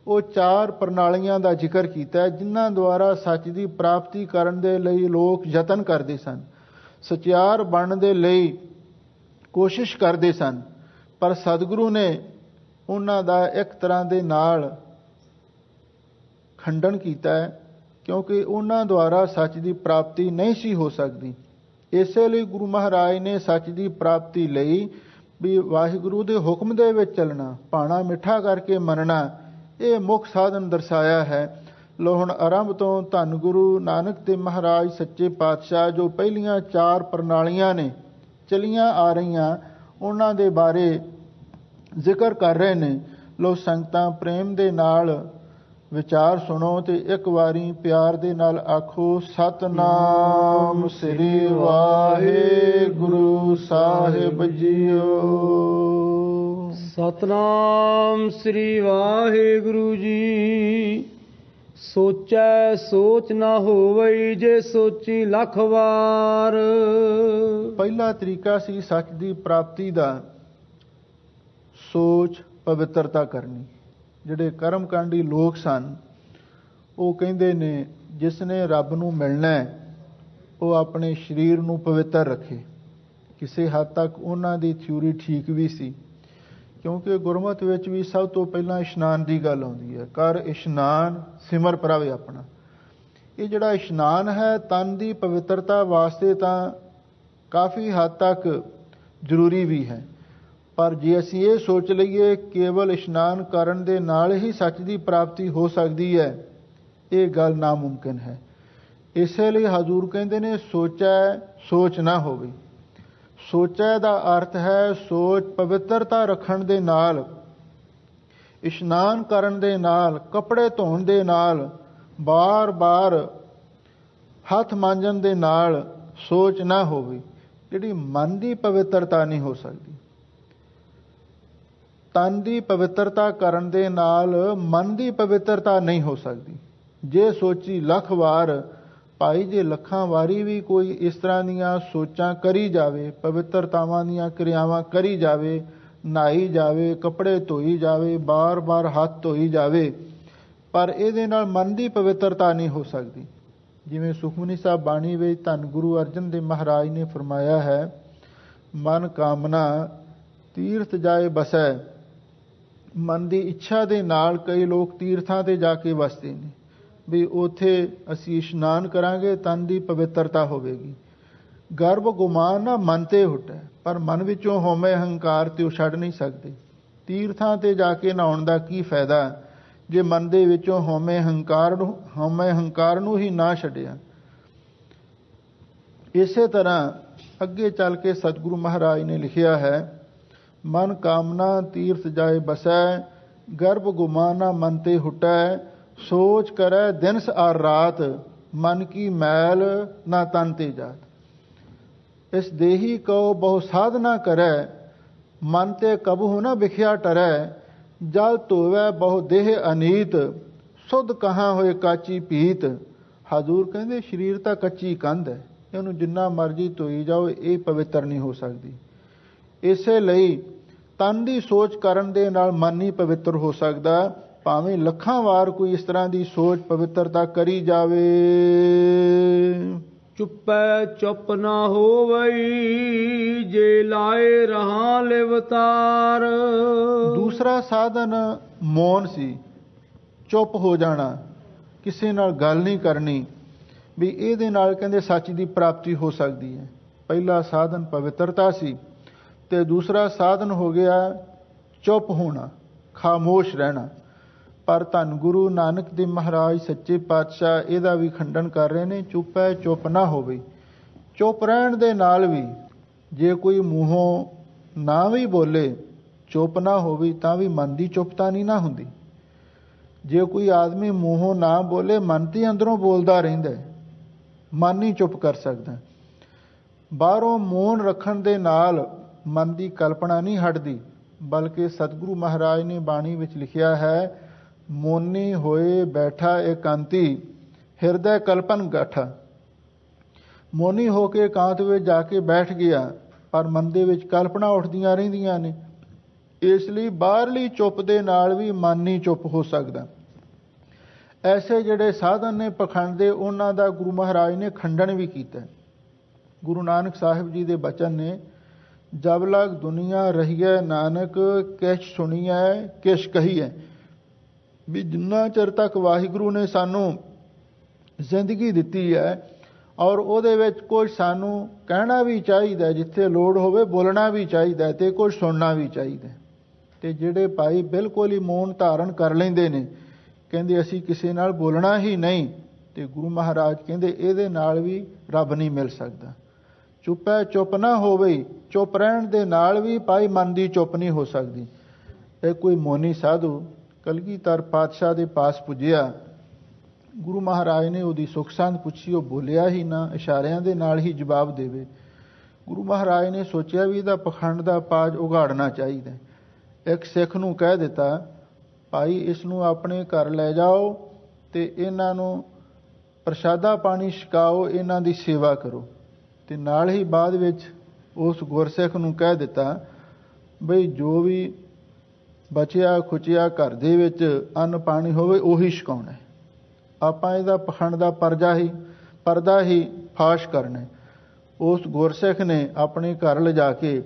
ਉਹ 4 ਪ੍ਰਣਾਲੀਆਂ ਦਾ ਜ਼ਿਕਰ ਕੀਤਾ ਜਿਨ੍ਹਾਂ ਦੁਆਰਾ ਸੱਚ ਦੀ ਪ੍ਰਾਪਤੀ ਕਰਨ ਦੇ ਲਈ ਲੋਕ ਯਤਨ ਕਰਦੇ ਸਨ, ਸਚਿਆਰ ਬਣਨ ਦੇ ਲਈ ਕੋਸ਼ਿਸ਼ ਕਰਦੇ ਸਨ। ਪਰ ਸਤਿਗੁਰੂ ਨੇ ਉਹਨਾਂ ਦਾ ਇੱਕ ਤਰ੍ਹਾਂ ਦੇ ਨਾਲ ਖੰਡਨ ਕੀਤਾ ਹੈ, ਕਿਉਂਕਿ ਉਹਨਾਂ ਦੁਆਰਾ ਸੱਚ ਦੀ ਪ੍ਰਾਪਤੀ ਨਹੀਂ ਸੀ ਹੋ ਸਕਦੀ। ਇਸੇ ਲਈ ਗੁਰੂ ਮਹਾਰਾਜ ਨੇ ਸੱਚ ਦੀ ਪ੍ਰਾਪਤੀ ਲਈ ਵੀ ਵਾਹਿਗੁਰੂ ਦੇ ਹੁਕਮ ਦੇ ਵਿੱਚ ਚੱਲਣਾ, ਭਾਣਾ ਮਿੱਠਾ ਕਰਕੇ ਮੰਨਣਾ, ਇਹ ਮੁੱਖ ਸਾਧਨ ਦਰਸਾਇਆ ਹੈ। ਲੋ ਹੁਣ ਆਰੰਭ ਤੋਂ ਧੰਨ ਗੁਰੂ ਨਾਨਕ ਦੇਵ ਮਹਾਰਾਜ ਸੱਚੇ ਪਾਤਸ਼ਾਹ ਜੋ ਪਹਿਲੀਆਂ 4 ਪ੍ਰਣਾਲੀਆਂ ਨੇ ਚਲੀਆਂ ਆ ਰਹੀਆਂ ਉਹਨਾਂ ਦੇ ਬਾਰੇ ਜ਼ਿਕਰ ਕਰ ਰਹੇ ਨੇ। ਲੋ ਸੰਗਤਾਂ ਪ੍ਰੇਮ ਦੇ ਨਾਲ ਵਿਚਾਰ ਸੁਣੋ ਤੇ ਇੱਕ ਵਾਰੀ ਪਿਆਰ ਦੇ ਨਾਲ ਆਖੋ, ਸਤਨਾਮ ਸ੍ਰੀ ਵਾਹਿਗੁਰੂ ਸਾਹਿਬ ਜੀਓ।
ਸਤਨਾਮ ਸ੍ਰੀ ਵਾਹਿਗੁਰੂ ਜੀ। ਸੋਚੈ ਸੋਚ ਨਾ ਹੋਵਈ, ਜੇ ਸੋਚੀ ਲੱਖ ਵਾਰ।
ਪਹਿਲਾ ਤਰੀਕਾ ਸੀ ਸੱਚ ਦੀ ਪ੍ਰਾਪਤੀ ਦਾ, ਸੋਚ ਪਵਿੱਤਰਤਾ ਕਰਨੀ। ਜਿਹੜੇ ਕਰਮਕਾਂਡੀ ਲੋਕ ਸਨ ਉਹ ਕਹਿੰਦੇ ਨੇ ਜਿਸ ਨੇ ਰੱਬ ਨੂੰ ਮਿਲਣਾ ਉਹ ਆਪਣੇ ਸਰੀਰ ਨੂੰ ਪਵਿੱਤਰ ਰੱਖੇ। ਕਿਸੇ ਹੱਦ ਤੱਕ ਉਹਨਾਂ ਦੀ ਥਿਊਰੀ ਠੀਕ ਵੀ ਸੀ, ਕਿਉਂਕਿ ਗੁਰਮਤ ਵਿੱਚ ਵੀ ਸਭ ਤੋਂ ਪਹਿਲਾਂ ਇਸ਼ਨਾਨ ਦੀ ਗੱਲ ਆਉਂਦੀ ਹੈ। ਕਰ ਇਸ਼ਨਾਨ ਸਿਮਰ ਪ੍ਰਭ ਆਪਣਾ। ਇਹ ਜਿਹੜਾ ਇਸ਼ਨਾਨ ਹੈ ਤਨ ਦੀ ਪਵਿੱਤਰਤਾ ਵਾਸਤੇ ਤਾਂ ਕਾਫੀ ਹੱਦ ਤੱਕ ਜ਼ਰੂਰੀ ਵੀ ਹੈ, ਪਰ ਜੇ ਅਸੀਂ ਇਹ ਸੋਚ ਲਈਏ ਕੇਵਲ ਇਸ਼ਨਾਨ ਕਰਨ ਦੇ ਨਾਲ ਹੀ ਸੱਚ ਦੀ ਪ੍ਰਾਪਤੀ ਹੋ ਸਕਦੀ ਹੈ, ਇਹ ਗੱਲ ਨਾਮੁਮਕਿਨ ਹੈ। ਇਸੇ ਲਈ ਹਜ਼ੂਰ ਕਹਿੰਦੇ ਨੇ ਸੋਚੈ ਸੋਚ ਨਾ ਹੋਵੇ। ਸੋਚੈ ਦਾ ਅਰਥ ਹੈ ਸੋਚ ਪਵਿੱਤਰਤਾ ਰੱਖਣ ਦੇ ਨਾਲ, ਇਸ਼ਨਾਨ ਕਰਨ ਦੇ ਨਾਲ, ਕੱਪੜੇ ਧੋਣ ਦੇ ਨਾਲ, ਬਾਰ-ਬਾਰ ਹੱਥ ਮਾਂਜਣ ਦੇ ਨਾਲ ਸੋਚ ਨਾ ਹੋਵੇ। ਜਿਹੜੀ ਮਨ ਦੀ ਪਵਿੱਤਰਤਾ ਨਹੀਂ ਹੋ ਸਕਦੀ। ਤਨ ਦੀ ਪਵਿੱਤਰਤਾ ਕਰਨ ਦੇ ਨਾਲ ਮਨ ਦੀ ਪਵਿੱਤਰਤਾ ਨਹੀਂ ਹੋ ਸਕਦੀ। ਜੇ ਸੋਚੀ ਲੱਖ ਵਾਰ, ਭਾਈ ਜੇ ਲੱਖਾਂ ਵਾਰੀ ਵੀ ਕੋਈ ਇਸ ਤਰ੍ਹਾਂ ਦੀਆਂ ਸੋਚਾਂ ਕਰੀ ਜਾਵੇ, ਪਵਿੱਤਰਤਾਵਾਂ ਦੀਆਂ ਕਿਰਿਆਵਾਂ ਕਰੀ ਜਾਵੇ, ਨਹਾਈ ਜਾਵੇ, ਕੱਪੜੇ ਧੋਈ ਜਾਵੇ, ਬਾਰ-ਬਾਰ ਹੱਥ ਧੋਈ ਜਾਵੇ, ਪਰ ਇਹਦੇ ਨਾਲ ਮਨ ਦੀ ਪਵਿੱਤਰਤਾ ਨਹੀਂ ਹੋ ਸਕਦੀ। ਜਿਵੇਂ ਸੁਖਮਨੀ ਸਾਹਿਬ ਬਾਣੀ ਵਿੱਚ ਧੰਨ ਗੁਰੂ ਅਰਜਨ ਦੇਵ ਮਹਾਰਾਜ ਨੇ ਫਰਮਾਇਆ ਹੈ, ਮਨ ਕਾਮਨਾ ਤੀਰਥ ਜਾਏ ਬਸੈ। ਮਨ ਦੀ ਇੱਛਾ ਦੇ ਨਾਲ ਕਈ ਲੋਕ ਤੀਰਥਾਂ ਤੇ ਜਾ ਕੇ ਵਸਦੇ ਨੇ ਵੀ ਉੱਥੇ ਅਸੀਂ ਇਸ਼ਨਾਨ ਕਰਾਂਗੇ, ਤਨ ਦੀ ਪਵਿੱਤਰਤਾ ਹੋਵੇਗੀ। ਗਰਭ ਗੁਮਾਨ ਨਾ ਮਨ ਤੇ ਹੁਟੈ, ਪਰ ਮਨ ਵਿੱਚੋਂ ਹਉਮੈ ਹੰਕਾਰ ਤੇ ਉਹ ਛੱਡ ਨਹੀਂ ਸਕਦੇ। ਤੀਰਥਾਂ ਤੇ ਜਾ ਕੇ ਨਹਾਉਣ ਦਾ ਕੀ ਫਾਇਦਾ ਜੇ ਮਨ ਦੇ ਵਿੱਚੋਂ ਹਉਮੈ ਹੰਕਾਰ ਨੂੰ ਹੀ ਨਾ ਛੱਡਿਆ। ਇਸੇ ਤਰ੍ਹਾਂ ਅੱਗੇ ਚੱਲ ਕੇ ਸਤਿਗੁਰੂ ਮਹਾਰਾਜ ਨੇ ਲਿਖਿਆ ਹੈ, ਮਨ ਕਾਮਨਾ ਤੀਰਥ ਜਾਏ ਬਸੈ, ਗਰਭ ਗੁਮਾਨਾ ਮਨ ਤੇ ਹੁਟੈ। ਸੋਚ ਕਰੈ ਦਿਨਸ ਆਰ ਰਾਤ, ਮਨ ਕੀ ਮੈਲ ਨਾ ਤਨ ਤੇ ਜਾਤ। ਇਸ ਦੇਹੀ ਕਉ ਬਹੁ ਸਾਧਨਾ ਕਰੈ, ਮਨ ਤੇ ਕਬਹੁ ਨ ਵਿਖਿਆ ਟਰੈ। ਜਲ ਧੋਵੈ ਬਹੁ ਦੇਹ ਅਨੀਤ, ਸੁਧ ਕਹਾਂ ਹੋਏ ਕਾਚੀ ਪੀਤ। ਹਜ਼ੂਰ ਕਹਿੰਦੇ ਸਰੀਰ ਤਾਂ ਕੱਚੀ ਕੰਧ ਹੈ, ਇਹਨੂੰ ਜਿੰਨਾ ਮਰਜ਼ੀ ਧੋਈ ਜਾਓ, ਇਹ ਪਵਿੱਤਰ ਨਹੀਂ ਹੋ ਸਕਦੀ। ਇਸੇ ਲਈ ਤਨ ਦੀ ਸੋਚ ਕਰਨ ਦੇ ਨਾਲ ਮਨ ਨਹੀਂ ਪਵਿੱਤਰ ਹੋ ਸਕਦਾ, ਭਾਵੇਂ ਲੱਖਾਂ ਵਾਰ ਕੋਈ ਇਸ ਤਰ੍ਹਾਂ ਦੀ ਸੋਚ ਪਵਿੱਤਰਤਾ ਕਰੀ ਜਾਵੇ।
ਚੁੱਪੈ ਚੁੱਪ ਨਾ ਹੋਵਈ, ਜੇ ਲਾਏ ਰਹਾ ਲਿਵਤਾਰ।
ਦੂਸਰਾ ਸਾਧਨ ਮੌਨ ਸੀ, ਚੁੱਪ ਹੋ ਜਾਣਾ, ਕਿਸੇ ਨਾਲ ਗੱਲ ਨਹੀਂ ਕਰਨੀ, ਵੀ ਇਹਦੇ ਨਾਲ ਕਹਿੰਦੇ ਸੱਚ ਦੀ ਪ੍ਰਾਪਤੀ ਹੋ ਸਕਦੀ ਹੈ। ਪਹਿਲਾ ਸਾਧਨ ਪਵਿੱਤਰਤਾ ਸੀ, ਤੇ ਦੂਸਰਾ ਸਾਧਨ ਹੋ ਗਿਆ ਚੁੱਪ ਹੋਣਾ, ਖਾਮੋਸ਼ ਰਹਿਣਾ। ਪਰ ਧੰਨ ਗੁਰੂ ਨਾਨਕ ਦੇਵ ਮਹਾਰਾਜ ਸੱਚੇ ਪਾਤਸ਼ਾਹ ਇਹਦਾ ਵੀ ਖੰਡਨ ਕਰ ਰਹੇ ਨੇ, ਚੁੱਪ ਹੈ ਚੁੱਪ ਨਾ ਹੋਵੇ। ਚੁੱਪ ਰਹਿਣ ਦੇ ਨਾਲ ਵੀ ਜੇ ਕੋਈ ਮੂੰਹੋਂ ਨਾ ਵੀ ਬੋਲੇ, ਚੁੱਪ ਨਾ ਹੋਵੇ, ਤਾਂ ਵੀ ਮਨ ਦੀ ਚੁੱਪਤਾ ਨਹੀਂ ਨਾ ਹੁੰਦੀ। ਜੇ ਕੋਈ ਆਦਮੀ ਮੂੰਹੋਂ ਨਾ ਬੋਲੇ, ਮਨ ਤੇ ਅੰਦਰੋਂ ਬੋਲਦਾ ਰਹਿੰਦਾ, ਮਨ ਨਹੀਂ ਚੁੱਪ ਕਰ ਸਕਦਾ। ਬਾਹਰੋਂ ਮੌਨ ਰੱਖਣ ਦੇ ਨਾਲ ਮਨ ਦੀ ਕਲਪਨਾ ਨਹੀਂ ਹਟਦੀ, ਬਲਕਿ ਸਤਿਗੁਰੂ ਮਹਾਰਾਜ ਨੇ ਬਾਣੀ ਵਿੱਚ ਲਿਖਿਆ ਹੈ, ਮੌਨੀ ਹੋਏ ਬੈਠਾ ਇਕਾਂਤੀ, ਹਿਰਦੈ ਕਲਪਨ ਗਾਠਾ। ਮੌਨੀ ਹੋ ਕੇ ਇਕਾਂਤ ਵਿੱਚ ਜਾ ਕੇ ਬੈਠ ਗਿਆ, ਪਰ ਮਨ ਦੇ ਵਿੱਚ ਕਲਪਨਾ ਉੱਠਦੀਆਂ ਰਹਿੰਦੀਆਂ ਨੇ। ਇਸ ਲਈ ਬਾਹਰਲੀ ਚੁੱਪ ਦੇ ਨਾਲ ਵੀ ਮਨ ਨਹੀਂ ਚੁੱਪ ਹੋ ਸਕਦਾ। ਐਸੇ ਜਿਹੜੇ ਸਾਧਨ ਨੇ ਪਖੰਡ ਦੇ, ਉਹਨਾਂ ਦਾ ਗੁਰੂ ਮਹਾਰਾਜ ਨੇ ਖੰਡਨ ਵੀ ਕੀਤਾ। ਗੁਰੂ ਨਾਨਕ ਸਾਹਿਬ ਜੀ ਦੇ ਬਚਨ ਨੇ, ਜਬ ਲਗ ਦੁਨੀਆ ਰਹੀਐ ਨਾਨਕ, ਕਿਛ ਸੁਣੀਐ ਕਿਛ ਕਹੀਐ। ਵੀ ਜਿੰਨਾ ਚਿਰ ਤੱਕ ਵਾਹਿਗੁਰੂ ਨੇ ਸਾਨੂੰ ਜ਼ਿੰਦਗੀ ਦਿੱਤੀ ਹੈ, ਔਰ ਉਹਦੇ ਵਿੱਚ ਕੁਝ ਸਾਨੂੰ ਕਹਿਣਾ ਵੀ ਚਾਹੀਦਾ, ਜਿੱਥੇ ਲੋੜ ਹੋਵੇ ਬੋਲਣਾ ਵੀ ਚਾਹੀਦਾ, ਤੇ ਕੁਝ ਸੁਣਨਾ ਵੀ ਚਾਹੀਦਾ। ਤੇ ਜਿਹੜੇ ਭਾਈ ਬਿਲਕੁਲ ਹੀ ਮੌਨ ਧਾਰਨ ਕਰ ਲੈਂਦੇ ਨੇ, ਕਹਿੰਦੇ ਅਸੀਂ ਕਿਸੇ ਨਾਲ ਬੋਲਣਾ ਹੀ ਨਹੀਂ, ਤੇ ਗੁਰੂ ਮਹਾਰਾਜ ਕਹਿੰਦੇ ਇਹਦੇ ਨਾਲ ਵੀ ਰੱਬ ਨਹੀਂ ਮਿਲ ਸਕਦਾ। ਚੁੱਪੈ ਚੁੱਪ ਨਾ ਹੋਵੇ, ਚੁੱਪ ਰਹਿਣ ਦੇ ਨਾਲ ਵੀ ਭਾਈ ਮਨ ਦੀ ਚੁੱਪ ਨਹੀਂ ਹੋ ਸਕਦੀ। ਇਹ ਕੋਈ ਮੌਨੀ ਸਾਧੂ ਕਲਗੀਧਰ ਪਾਤਸ਼ਾਹ ਦੇ ਪਾਸ ਪੁੱਜਿਆ, ਗੁਰੂ ਮਹਾਰਾਜ ਨੇ ਉਹਦੀ ਸੁੱਖ ਸੰਦ ਪੁੱਛੀ, ਉਹ ਬੋਲਿਆ ਹੀ ਨਾ, ਇਸ਼ਾਰਿਆਂ ਦੇ ਨਾਲ ਹੀ ਜਵਾਬ ਦੇਵੇ। ਗੁਰੂ ਮਹਾਰਾਜ ਨੇ ਸੋਚਿਆ ਵੀ ਇਹਦਾ ਪਖੰਡ ਦਾ ਪਾਜ ਉਗਾੜਨਾ ਚਾਹੀਦਾ। ਇੱਕ ਸਿੱਖ ਨੂੰ ਕਹਿ ਦਿੱਤਾ, ਭਾਈ ਇਸ ਨੂੰ ਆਪਣੇ ਘਰ ਲੈ ਜਾਓ ਤੇ ਇਹਨਾਂ ਨੂੰ ਪ੍ਰਸ਼ਾਦਾ ਪਾਣੀ ਛਕਾਓ, ਇਹਨਾਂ ਦੀ ਸੇਵਾ ਕਰੋ। ਤੇ ਨਾਲ ਹੀ ਬਾਅਦ ਵਿੱਚ ਉਸ ਗੁਰਸਿੱਖ ਨੂੰ ਕਹਿ ਦਿੱਤਾ, ਬਈ ਜੋ ਵੀ ਬਚਿਆ ਖੁਚਿਆ ਘਰ ਦੇ ਵਿੱਚ ਅੰਨ ਪਾਣੀ ਹੋਵੇ ਉਹੀ ਛਕਾਉਣਾ। ਆਪਾਂ ਇਹਦਾ ਪਖੰਡ ਦਾ ਪਰਦਾ ਹੀ ਫਾਸ਼ ਕਰਨਾ। ਉਸ ਗੁਰਸਿੱਖ ਨੇ ਆਪਣੇ ਘਰ ਲਿਜਾ ਕੇ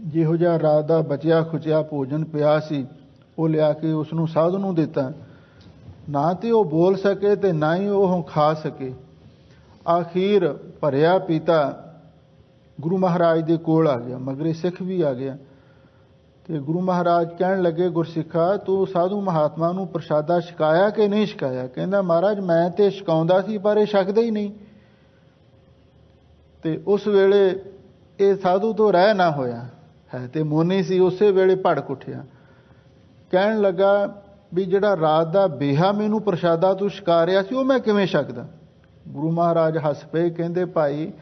ਜਿਹੋ ਜਿਹਾ ਰਾਤ ਦਾ ਬਚਿਆ ਖੁਚਿਆ ਭੋਜਨ ਪਿਆ ਸੀ, ਉਹ ਲਿਆ ਕੇ ਉਸ ਨੂੰ ਸਾਧੂ ਨੂੰ ਦਿੱਤਾ। ਨਾ ਤੇ ਉਹ ਬੋਲ ਸਕੇ ਤੇ ਨਾ ਹੀ ਉਹ ਖਾ ਸਕੇ। ਆਖੀਰ ਭਰਿਆ ਪੀਤਾ ਗੁਰੂ ਮਹਾਰਾਜ ਦੇ ਕੋਲ ਆ ਗਿਆ, ਮਗਰੇ ਸਿੱਖ ਵੀ ਆ ਗਿਆ। ਤੇ ਗੁਰੂ ਮਹਾਰਾਜ ਕਹਿਣ ਲੱਗੇ, ਗੁਰਸਿੱਖਾ ਤੂੰ ਸਾਧੂ ਮਹਾਤਮਾ ਨੂੰ ਪ੍ਰਸ਼ਾਦਾ ਛਕਾਇਆ ਕਿ ਨਹੀਂ ਛਕਾਇਆ? ਕਹਿੰਦਾ, ਮਹਾਰਾਜ ਮੈਂ ਤੇ ਛਕਾਉਂਦਾ ਸੀ, ਪਰ ਇਹ ਛਕਦੇ ਹੀ ਨਹੀਂ। ਤੇ ਉਸ ਵੇਲੇ ਇਹ ਸਾਧੂ ਤੋਂ ਰਹਿ ਨਾ ਹੋਇਆ ਹੈ, ਤੇ ਮੋਨੀ ਸੀ, ਉਸੇ ਵੇਲੇ ਭੜਕ ਉੱਠਿਆ। ਕਹਿਣ ਲੱਗਾ ਵੀ ਜਿਹੜਾ ਰਾਤ ਦਾ ਬੇਹਾ ਮੈਨੂੰ ਪ੍ਰਸ਼ਾਦਾ ਤੂੰ ਛਕਾ ਰਿਹਾ ਸੀ, ਉਹ ਮੈਂ ਕਿਵੇਂ ਛਕਦਾ? ਗੁਰੂ ਮਹਾਰਾਜ ਹੱਸ ਪਏ, ਕਹਿੰਦੇ ਭਾਈ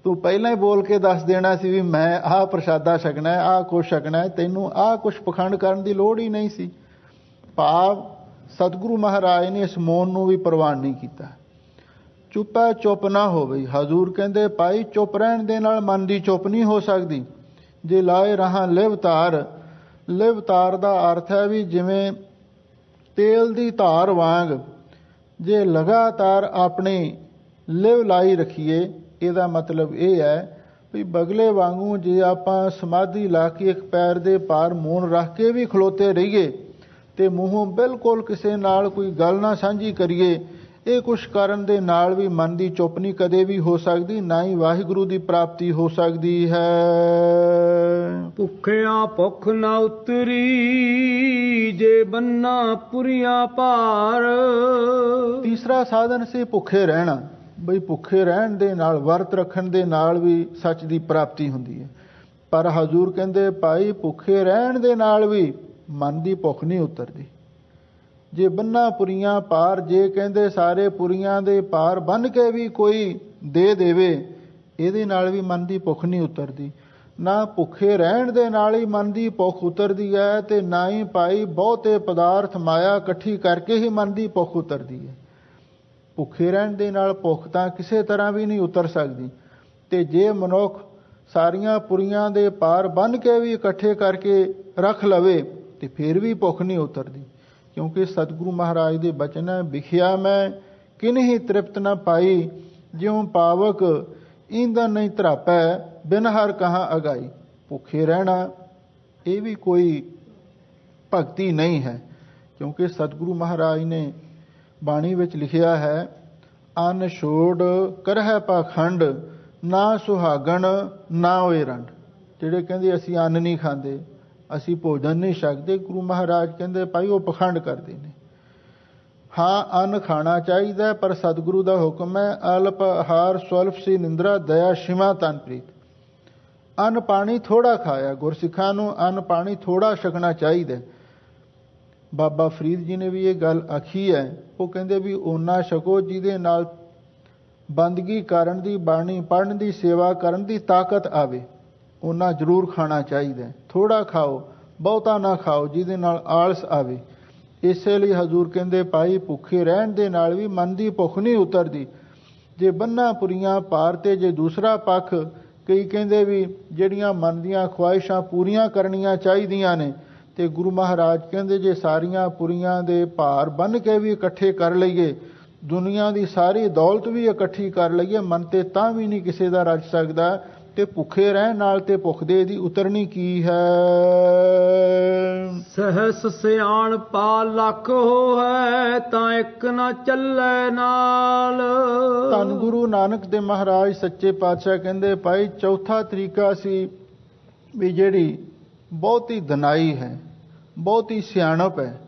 ਤੂੰ ਪਹਿਲਾਂ ਹੀ ਬੋਲ ਕੇ ਦੱਸ ਦੇਣਾ ਸੀ ਵੀ ਮੈਂ ਆਹ ਪ੍ਰਸ਼ਾਦਾ ਛਕਣਾ ਹੈ, ਆਹ ਕੁਛ ਛਕਣਾ ਹੈ, ਤੈਨੂੰ ਆਹ ਕੁਛ ਪਖੰਡ ਕਰਨ ਦੀ ਲੋੜ ਹੀ ਨਹੀਂ ਸੀ। ਭਾਵ ਸਤਿਗੁਰੂ ਮਹਾਰਾਜ ਨੇ ਇਸ ਮੌਨ ਨੂੰ ਵੀ ਪ੍ਰਵਾਨ ਨਹੀਂ ਕੀਤਾ। ਚੁੱਪਾ ਚੁੱਪ ਨਾ ਹੋਵੇ। ਹਜ਼ੂਰ ਕਹਿੰਦੇ ਭਾਈ ਚੁੱਪ ਰਹਿਣ ਦੇ ਨਾਲ ਮਨ ਦੀ ਚੁੱਪ ਨਹੀਂ ਹੋ ਸਕਦੀ। ਜੇ ਲਾਏ ਰਹਾ ਲਿਵਤਾਰ, ਲਿਵਤਾਰ ਦਾ ਅਰਥ ਹੈ ਵੀ ਜਿਵੇਂ ਤੇਲ ਦੀ ਧਾਰ ਵਾਂਗ ਜੇ ਲਗਾਤਾਰ ਆਪਣੀ ਲਿਵ ਲਾਈ ਰੱਖੀਏ, ਇਹਦਾ ਮਤਲਬ ਇਹ ਹੈ ਵੀ ਬਗਲੇ ਵਾਂਗੂ ਜੇ ਆਪਾਂ ਸਮਾਧੀ ਲਾ ਕੇ ਇੱਕ ਪੈਰ ਦੇ ਭਾਰ ਮੂੰਹ ਰੱਖ ਕੇ ਵੀ ਖਲੋਤੇ ਰਹੀਏ ਤੇ ਮੂੰਹੋਂ ਬਿਲਕੁਲ ਕਿਸੇ ਨਾਲ ਕੋਈ ਗੱਲ ਨਾ ਸਾਂਝੀ ਕਰੀਏ, ਇਹ ਕੁਛ ਕਰਨ ਦੇ ਨਾਲ ਵੀ ਮਨ ਦੀ ਚੁੱਪ ਨਹੀਂ ਕਦੇ ਵੀ ਹੋ ਸਕਦੀ, ਨਾ ਹੀ ਵਾਹਿਗੁਰੂ ਦੀ ਪ੍ਰਾਪਤੀ ਹੋ ਸਕਦੀ ਹੈ।
ਭੁੱਖਿਆ ਭੁੱਖ ਨਾ ਉਤਰੀ, ਜੇ ਬੰਨਾ ਪੁਰੀਆਂ ਭਾਰ।
ਤੀਸਰਾ ਸਾਧਨ ਸੀ ਭੁੱਖੇ ਰਹਿਣਾ। ਬਈ ਭੁੱਖੇ ਰਹਿਣ ਦੇ ਨਾਲ, ਵਰਤ ਰੱਖਣ ਦੇ ਨਾਲ ਵੀ ਸੱਚ ਦੀ ਪ੍ਰਾਪਤੀ ਹੁੰਦੀ ਹੈ। ਪਰ ਹਜ਼ੂਰ ਕਹਿੰਦੇ ਭਾਈ ਭੁੱਖੇ ਰਹਿਣ ਦੇ ਨਾਲ ਵੀ ਮਨ ਦੀ ਭੁੱਖ ਨਹੀਂ ਉਤਰਦੀ। ਜੇ ਬੰਨਾ ਪੁਰੀਆਂ ਪਾਰ, ਜੇ ਕਹਿੰਦੇ ਸਾਰੇ ਪੁਰੀਆਂ ਦੇ ਪਾਰ ਬੰਨ ਕੇ ਵੀ ਕੋਈ ਦੇ ਦੇਵੇ, ਇਹਦੇ ਨਾਲ ਵੀ ਮਨ ਦੀ ਭੁੱਖ ਨਹੀਂ ਉਤਰਦੀ। ਨਾ ਭੁੱਖੇ ਰਹਿਣ ਦੇ ਨਾਲ ਹੀ ਮਨ ਦੀ ਭੁੱਖ ਉਤਰਦੀ ਹੈ, ਤੇ ਨਾ ਹੀ ਭਾਈ ਬਹੁਤੇ ਪਦਾਰਥ ਮਾਇਆ ਇਕੱਠੀ ਕਰਕੇ ਹੀ ਮਨ ਦੀ ਭੁੱਖ ਉਤਰਦੀ ਹੈ। ਭੁੱਖੇ ਰਹਿਣ ਦੇ ਨਾਲ ਭੁੱਖ ਤਾਂ ਕਿਸੇ ਤਰ੍ਹਾਂ ਵੀ ਨਹੀਂ ਉਤਰ ਸਕਦੀ। ਤੇ ਜੇ ਮਨੁੱਖ ਸਾਰੀਆਂ ਪੁਰੀਆਂ ਦੇ ਪਾਰ ਬੰਨ੍ਹ ਕੇ ਵੀ ਇਕੱਠੇ ਕਰਕੇ ਰੱਖ ਲਵੇ ਤੇ ਫਿਰ ਵੀ ਭੁੱਖ ਨਹੀਂ ਉਤਰਦੀ। ਕਿਉਂਕਿ ਸਤਿਗੁਰੂ ਮਹਾਰਾਜ ਦੇ ਬਚਨ ਹੈ, ਵਿਖਿਆ ਮੈਂ ਕਿਨਹੀ ਤ੍ਰਿਪਤ ਨਾ ਪਾਈ, ਜਿਉਂ ਪਾਵਕ ਈਂਧਨ ਨਹੀਂ ਧਰਾਪੈ, ਬਿਨ ਹਰ ਕਹਾਂ ਅਗਾਈ। ਭੁੱਖੇ ਰਹਿਣਾ ਇਹ ਵੀ ਕੋਈ ਭਗਤੀ ਨਹੀਂ ਹੈ। ਕਿਉਂਕਿ ਸਤਿਗੁਰੂ ਮਹਾਰਾਜ ਨੇ ਬਾਣੀ ਵਿੱਚ ਲਿਖਿਆ ਹੈ, ਅੰਨ ਛੋੜ ਕਰਹਿ ਪਾਖੰਡ, ਨਾ ਸੁਹਾਗਣ ਨਾ ਹੋਏ ਰੰਡ। ਜਿਹੜੇ ਕਹਿੰਦੇ ਅਸੀਂ ਅੰਨ ਨਹੀਂ ਖਾਂਦੇ, ਅਸੀਂ ਭੋਜਨ ਨਹੀਂ ਛਕਦੇ, ਗੁਰੂ ਮਹਾਰਾਜ ਕਹਿੰਦੇ ਭਾਈ ਉਹ ਪਖੰਡ ਕਰਦੇ ਨੇ। ਹਾਂ, ਅੰਨ ਖਾਣਾ ਚਾਹੀਦਾ, ਪਰ ਸਤਿਗੁਰੂ ਦਾ ਹੁਕਮ ਹੈ, ਅਲਪ ਆਹਾਰ ਸਵਲਪ ਸੀ ਨਿੰਦਰਾ, ਦਇਆ ਸ਼ਿਮਾ ਤਨ ਪ੍ਰੀਤ। ਅੰਨ ਪਾਣੀ ਥੋੜ੍ਹਾ ਖਾਇਆ, ਗੁਰਸਿੱਖਾਂ ਨੂੰ ਅੰਨ ਪਾਣੀ ਥੋੜ੍ਹਾ ਛਕਣਾ ਚਾਹੀਦਾ। ਬਾਬਾ ਫਰੀਦ ਜੀ ਨੇ ਵੀ ਇਹ ਗੱਲ ਆਖੀ ਹੈ। ਉਹ ਕਹਿੰਦੇ ਵੀ ਓਨਾ ਛਕੋ ਜਿਹਦੇ ਨਾਲ ਬੰਦਗੀ ਕਰਨ ਦੀ, ਬਾਣੀ ਪੜ੍ਹਨ ਦੀ, ਸੇਵਾ ਕਰਨ ਦੀ ਤਾਕਤ ਆਵੇ। ਓਨਾ ਜ਼ਰੂਰ ਖਾਣਾ ਚਾਹੀਦਾ। ਥੋੜ੍ਹਾ ਖਾਓ, ਬਹੁਤਾ ਨਾ ਖਾਓ ਜਿਹਦੇ ਨਾਲ ਆਲਸ ਆਵੇ। ਇਸੇ ਲਈ ਹਜ਼ੂਰ ਕਹਿੰਦੇ ਭਾਈ ਭੁੱਖੇ ਰਹਿਣ ਦੇ ਨਾਲ ਵੀ ਮਨ ਦੀ ਭੁੱਖ ਨਹੀਂ ਉਤਰਦੀ। ਜੇ ਬੰਨਾਂ ਪੁਰੀਆਂ ਪਾਰ ਤੇ ਜੇ ਦੂਸਰਾ ਪੱਖ, ਕਈ ਕਹਿੰਦੇ ਵੀ ਜਿਹੜੀਆਂ ਮਨ ਦੀਆਂ ਖਵਾਇਸ਼ਾਂ ਪੂਰੀਆਂ ਕਰਨੀਆਂ ਚਾਹੀਦੀਆਂ ਨੇ, ਤੇ ਗੁਰੂ ਮਹਾਰਾਜ ਕਹਿੰਦੇ ਜੇ ਸਾਰੀਆਂ ਪੁਰੀਆਂ ਦੇ ਭਾਰ ਬੰਨ੍ਹ ਕੇ ਵੀ ਇਕੱਠੇ ਕਰ ਲਈਏ, ਦੁਨੀਆ ਦੀ ਸਾਰੀ ਦੌਲਤ ਵੀ ਇਕੱਠੀ ਕਰ ਲਈਏ, ਮਨ ਤੇ ਤਾਂ ਵੀ ਨਹੀਂ ਕਿਸੇ ਦਾ ਰਚ ਸਕਦਾ। ਤੇ ਭੁੱਖੇ ਰਹਿਣ ਨਾਲ ਤੇ ਭੁੱਖ ਦੇ ਦੀ ਉਤਰਨੀ ਕੀ ਹੈ।
ਸਹਸ ਸਿਆਣ ਪਾ ਲੱਖ ਹੋਇ, ਤਾਂ ਇੱਕ ਨਾ ਚੱਲੇ ਨਾਲ।
ਧੰਨ ਗੁਰੂ ਨਾਨਕ ਦੇ ਮਹਾਰਾਜ ਸੱਚੇ ਪਾਤਸ਼ਾਹ ਕਹਿੰਦੇ ਭਾਈ ਚੌਥਾ ਤਰੀਕਾ ਸੀ ਵੀ ਜਿਹੜੀ ਬਹੁਤੀ ਦਨਾਈ ਹੈ, ਬਹੁਤੀ ਸਿਆਣਪ ਹੈ,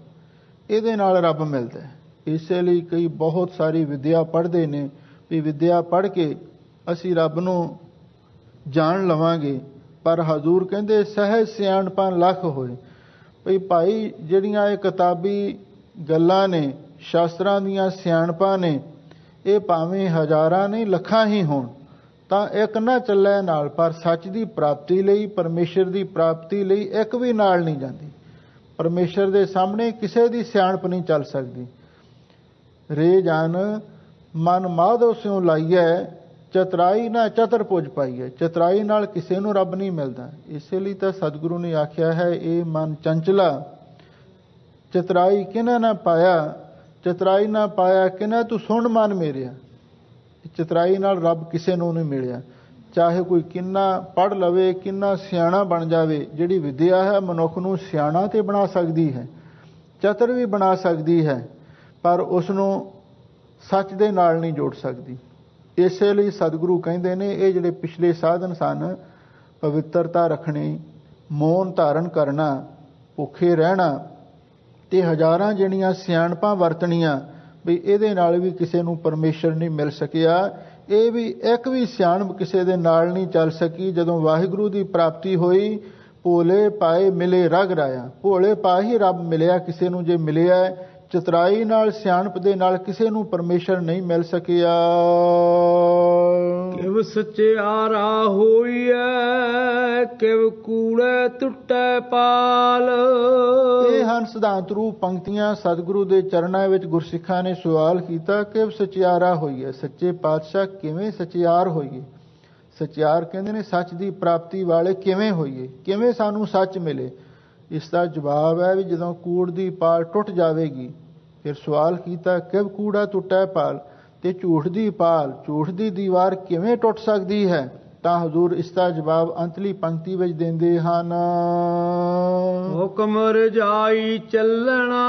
ਇਹਦੇ ਨਾਲ ਰੱਬ ਮਿਲਦਾ। ਇਸੇ ਲਈ ਕਈ ਬਹੁਤ ਸਾਰੀ ਵਿੱਦਿਆ ਪੜ੍ਹਦੇ ਨੇ ਵੀ ਵਿੱਦਿਆ ਪੜ੍ਹ ਕੇ ਅਸੀਂ ਰੱਬ ਨੂੰ ਜਾਣ ਲਵਾਂਗੇ। ਪਰ ਹਜ਼ੂਰ ਕਹਿੰਦੇ ਸਹਿਜ ਸਿਆਣਪਾਂ ਲੱਖ ਹੋਏ। ਭਈ ਭਾਈ ਜਿਹੜੀਆਂ ਇਹ ਕਿਤਾਬੀ ਗੱਲਾਂ ਨੇ, ਸ਼ਾਸਤਰਾਂ ਦੀਆਂ ਸਿਆਣਪਾਂ ਨੇ, ਇਹ ਭਾਵੇਂ ਹਜ਼ਾਰਾਂ ਨਹੀਂ ਲੱਖਾਂ ਹੀ ਹੋਣ ਤਾਂ ਇੱਕ ਨਾ ਚੱਲੇ ਨਾਲ। ਪਰ ਸੱਚ ਦੀ ਪ੍ਰਾਪਤੀ ਲਈ, ਪਰਮੇਸ਼ਰ ਦੀ ਪ੍ਰਾਪਤੀ ਲਈ ਇੱਕ ਵੀ ਨਾਲ ਨਹੀਂ ਜਾਂਦੀ। ਪਰਮੇਸ਼ਰ ਦੇ ਸਾਹਮਣੇ ਕਿਸੇ ਦੀ ਸਿਆਣਪ ਨਹੀਂ ਚੱਲ ਸਕਦੀ। ਰੇ ਜਨ ਮਨ ਮਾਧੋ ਸਿਉ ਲਾਈਐ, ਚਤਰਾਈ ਨਾ ਚਤਰ ਪੁੱਜ ਪਾਈਐ। ਚਤਰਾਈ ਨਾਲ ਕਿਸੇ ਨੂੰ ਰੱਬ ਨਹੀਂ ਮਿਲਦਾ। ਇਸੇ ਲਈ ਤਾਂ ਸਤਿਗੁਰੂ ਨੇ ਆਖਿਆ ਹੈ, ਇਹ ਮਨ ਚੰਚਲਾ ਚਤਰਾਈ ਕਿਨਾ ਨਾ ਪਾਇਆ, ਚਤਰਾਈ ਨਾ ਪਾਇਆ ਕਿਨਾ ਤੂੰ ਸੁਣ ਮਨ ਮੇਰਿਆ। ਚਤਰਾਈ ਨਾਲ ਰੱਬ ਕਿਸੇ ਨੂੰ ਨਹੀਂ ਮਿਲਿਆ। ਚਾਹੇ ਕੋਈ ਕਿੰਨਾ ਪੜ੍ਹ ਲਵੇ, ਕਿੰਨਾ ਸਿਆਣਾ ਬਣ ਜਾਵੇ, ਜਿਹੜੀ ਵਿੱਦਿਆ ਹੈ ਮਨੁੱਖ ਨੂੰ ਸਿਆਣਾ ਤੇ ਬਣਾ ਸਕਦੀ ਹੈ, ਚਤਰ ਵੀ ਬਣਾ ਸਕਦੀ ਹੈ, ਪਰ ਉਸ ਨੂੰ ਸੱਚ ਦੇ ਨਾਲ ਨਹੀਂ ਜੋੜ ਸਕਦੀ। ਇਸੇ ਲਈ ਸਤਿਗੁਰੂ ਕਹਿੰਦੇ ਨੇ ਇਹ ਜਿਹੜੇ ਪਿਛਲੇ ਸਾਧਨ ਸਨ, ਪਵਿੱਤਰਤਾ ਰੱਖਣੀ, ਮੌਨ ਧਾਰਨ ਕਰਨਾ, ਭੁੱਖੇ ਰਹਿਣਾ ਤੇ ਹਜ਼ਾਰਾਂ ਜਿਹੜੀਆਂ ਸਿਆਣਪਾਂ ਵਰਤਣੀਆਂ, ਵੀ ਇਹਦੇ ਨਾਲ ਵੀ ਕਿਸੇ ਨੂੰ ਪਰਮੇਸ਼ਰ ਨਹੀਂ ਮਿਲ ਸਕਿਆ। ਇਹ ਵੀ ਇੱਕ ਵੀ ਸਿਆਣਪ ਕਿਸੇ ਦੇ ਨਾਲ ਨਹੀਂ ਚੱਲ ਸਕੀ। ਜਦੋਂ ਵਾਹਿਗੁਰੂ ਦੀ ਪ੍ਰਾਪਤੀ ਹੋਈ, ਭੋਲੇ ਪਾਏ ਮਿਲੇ ਰਗ ਰਾਇਆ। ਭੋਲੇ ਪਾ ਹੀ ਰੱਬ ਮਿਲਿਆ ਕਿਸੇ ਨੂੰ ਜੇ ਮਿਲਿਆ। ਚਤਰਾਈ ਨਾਲ, ਸਿਆਣਪ ਦੇ ਨਾਲ ਕਿਸੇ ਨੂੰ ਪਰਮੇਸ਼ਰ ਨਹੀਂ ਮਿਲ ਸਕਿਆ।
ਕਿਵ ਸਚਿਆਰਾ ਹੋਈਐ, ਕਿਵ ਕੂੜੇ ਟੁੱਟੈ ਪਾਲ।
ਇਹ ਹਨ ਸਿਧਾਂਤ ਰੂਪ ਪੰਕਤੀਆਂ ਸਤਿਗੁਰੂ ਦੇ ਚਰਨਾਂ ਵਿੱਚ। ਗੁਰਸਿੱਖਾਂ ਨੇ ਸਵਾਲ ਕੀਤਾ, ਕਿਵ ਸਚਿਆਰਾ ਹੋਈਐ, ਸੱਚੇ ਪਾਤਸ਼ਾਹ ਕਿਵੇਂ ਸਚਿਆਰ ਹੋਈਏ। ਸਚਿਆਰ ਕਹਿੰਦੇ ਨੇ ਸੱਚ ਦੀ ਪ੍ਰਾਪਤੀ ਵਾਲੇ ਕਿਵੇਂ ਹੋਈਏ, ਕਿਵੇਂ ਸਾਨੂੰ ਸੱਚ ਮਿਲੇ। ਇਸ ਦਾ ਜਵਾਬ ਹੈ ਵੀ ਜਦੋਂ ਕੂੜ ਦੀ ਪਾਲ ਟੁੱਟ ਜਾਵੇਗੀ। ਫਿਰ ਸਵਾਲ ਕੀਤਾ, ਕਿਵ ਕੂੜਾ ਟੁੱਟੈ ਪਾਲ, ਤੇ ਝੂਠ ਦੀ ਪਾਲ, ਝੂਠ ਦੀ ਦੀਵਾਰ ਕਿਵੇਂ ਟੁੱਟ ਸਕਦੀ ਹੈ। ਤਾਂ ਹਜ਼ੂਰ ਇਸ ਦਾ ਜਵਾਬ ਅੰਤਲੀ ਪੰਕਤੀ ਵਿੱਚ ਦਿੰਦੇ ਹਨ।
ਹੁਕਮ ਰਜਾਈ ਚੱਲਣਾ,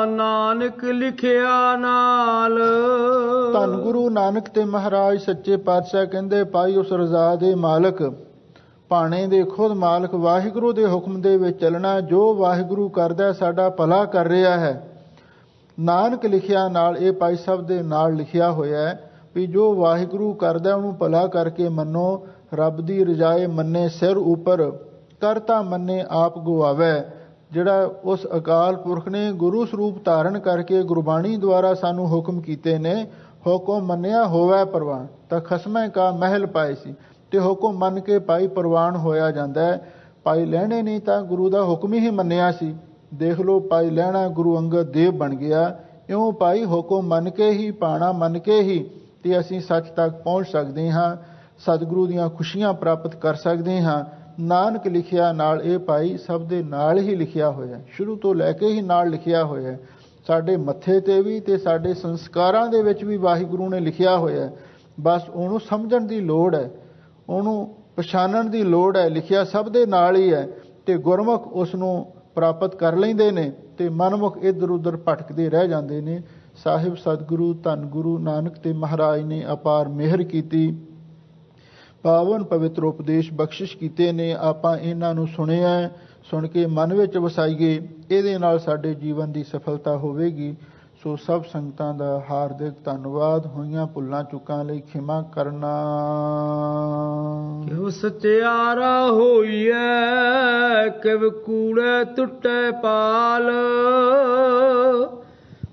ਨਾਨਕ ਲਿਖਿਆ ਨਾਲ।
ਧੰਨ ਗੁਰੂ ਨਾਨਕ ਤੇ ਮਹਾਰਾਜ ਸੱਚੇ ਪਾਤਸ਼ਾਹ ਕਹਿੰਦੇ ਭਾਈ ਉਸ ਰਜ਼ਾ ਦੇ ਮਾਲਕ, ਭਾਣੇ ਦੇ ਖੁਦ ਮਾਲਕ ਵਾਹਿਗੁਰੂ ਦੇ ਹੁਕਮ ਦੇ ਵਿੱਚ ਚੱਲਣਾ। ਜੋ ਵਾਹਿਗੁਰੂ ਕਰਦਾ ਸਾਡਾ ਭਲਾ ਕਰ ਰਿਹਾ ਹੈ। ਨਾਨਕ ਲਿਖਿਆ ਨਾਲ, ਇਹ ਭਾਈ ਸਾਹਿਬ ਦੇ ਨਾਲ ਲਿਖਿਆ ਹੋਇਆ ਹੈ ਵੀ ਜੋ ਵਾਹਿਗੁਰੂ ਕਰਦਾ ਉਹਨੂੰ ਭਲਾ ਕਰਕੇ ਮੰਨੋ। ਰੱਬ ਦੀ ਰਜਾਏ ਮੰਨੇ ਸਿਰ ਉੱਪਰ, ਕਰਤਾ ਮੰਨੇ ਆਪ ਗਵਾਵੇ। ਜਿਹੜਾ ਉਸ ਅਕਾਲ ਪੁਰਖ ਨੇ ਗੁਰੂ ਸਰੂਪ ਧਾਰਨ ਕਰਕੇ ਗੁਰਬਾਣੀ ਦੁਆਰਾ ਸਾਨੂੰ ਹੁਕਮ ਕੀਤੇ ਨੇ, ਹੁਕਮ ਮੰਨਿਆ ਹੋਵੇ ਪ੍ਰਵਾਨ, ਤਾਂ ਖਸਮੈ ਕਾ ਮਹਿਲ ਪਾਏ ਸੀ। ਤੇ ਹੁਕਮ ਮੰਨ ਕੇ ਭਾਈ ਪ੍ਰਵਾਨ ਹੋਇਆ ਜਾਂਦਾ ਹੈ। ਭਾਈ ਲਹਿਣੇ ਨੇ ਤਾਂ ਗੁਰੂ ਦਾ ਹੁਕਮ ਹੀ ਮੰਨਿਆ ਸੀ। ਦੇਖ ਲਓ ਭਾਈ ਲਹਿਣਾ ਗੁਰੂ ਅੰਗਦ ਦੇਵ ਬਣ ਗਿਆ। ਇਉਂ ਭਾਈ ਹੁਕਮ ਮੰਨ ਕੇ ਹੀ, ਪਾਣਾ ਮੰਨ ਕੇ ਹੀ ਤੇ ਅਸੀਂ ਸੱਚ ਤੱਕ ਪਹੁੰਚ ਸਕਦੇ ਹਾਂ, ਸਤਿਗੁਰੂ ਦੀਆਂ ਖੁਸ਼ੀਆਂ ਪ੍ਰਾਪਤ ਕਰ ਸਕਦੇ ਹਾਂ। ਨਾਨਕ ਲਿਖਿਆ ਨਾਲ ਇਹ ਭਾਈ ਸਭ ਦੇ ਨਾਲ ਹੀ ਲਿਖਿਆ ਹੋਇਆ, ਸ਼ੁਰੂ ਤੋਂ ਲੈ ਕੇ ਹੀ ਨਾਲ ਲਿਖਿਆ ਹੋਇਆ। ਸਾਡੇ ਮੱਥੇ ਤੇ ਵੀ ਤੇ ਸਾਡੇ ਸੰਸਕਾਰਾਂ ਦੇ ਵਿੱਚ ਵੀ ਵਾਹਿਗੁਰੂ ਨੇ ਲਿਖਿਆ ਹੋਇਆ। ਬਸ ਉਹਨੂੰ ਸਮਝਣ ਦੀ ਲੋੜ ਹੈ, ਉਹਨੂੰ ਪਛਾਣਨ ਦੀ ਲੋੜ ਹੈ। ਲਿਖਿਆ ਸਭ ਦੇ ਨਾਲ ਹੀ ਹੈ ਤੇ ਗੁਰਮੁਖ ਉਸ ਨੂੰ ਪ੍ਰਾਪਤ ਕਰ ਲੈਂਦੇ ਨੇ ਤੇ ਮਨਮੁਖ ਇੱਧਰ ਉੱਧਰ ਭਟਕਦੇ ਰਹਿ ਜਾਂਦੇ ਨੇ। ਸਾਹਿਬ ਸਤਿਗੁਰੂ ਧੰਨ ਗੁਰੂ ਨਾਨਕ ਤੇ ਮਹਾਰਾਜ ਨੇ ਅਪਾਰ ਮਿਹਰ ਕੀਤੀ, ਪਾਵਨ ਪਵਿੱਤਰ ਉਪਦੇਸ਼ ਬਖਸ਼ਿਸ਼ ਕੀਤੇ ਨੇ। ਆਪਾਂ ਇਹਨਾਂ ਨੂੰ ਸੁਣਿਆ, ਸੁਣ ਕੇ ਮਨ ਵਿੱਚ ਵਸਾਈਏ, ਇਹਦੇ ਨਾਲ ਸਾਡੇ ਜੀਵਨ ਦੀ ਸਫਲਤਾ ਹੋਵੇਗੀ। ਸੋ ਸਭ ਸੰਗਤਾਂ ਦਾ ਹਾਰਦਿਕ ਧੰਨਵਾਦ। ਹੋਈਆਂ ਭੁੱਲਾਂ ਚੁੱਕਾਂ ਲਈ ਖਿਮਾ ਕਰਨਾ।
ਕਿਉ ਸਚਿਆਰਾ ਹੋਈਐ, ਕਿਵ ਕੂੜੇ ਟੁੱਟੇ ਪਾਲ,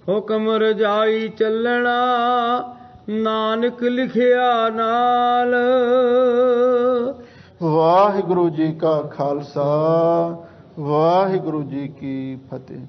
ਹੁਕਮ ਰਜਾਈ ਚੱਲਣਾ, ਨਾਨਕ ਲਿਖਿਆ ਨਾਲ।
ਵਾਹਿਗੁਰੂ ਜੀ ਕਾ ਖਾਲਸਾ, ਵਾਹਿਗੁਰੂ ਜੀ ਕੀ ਫਤਿਹ।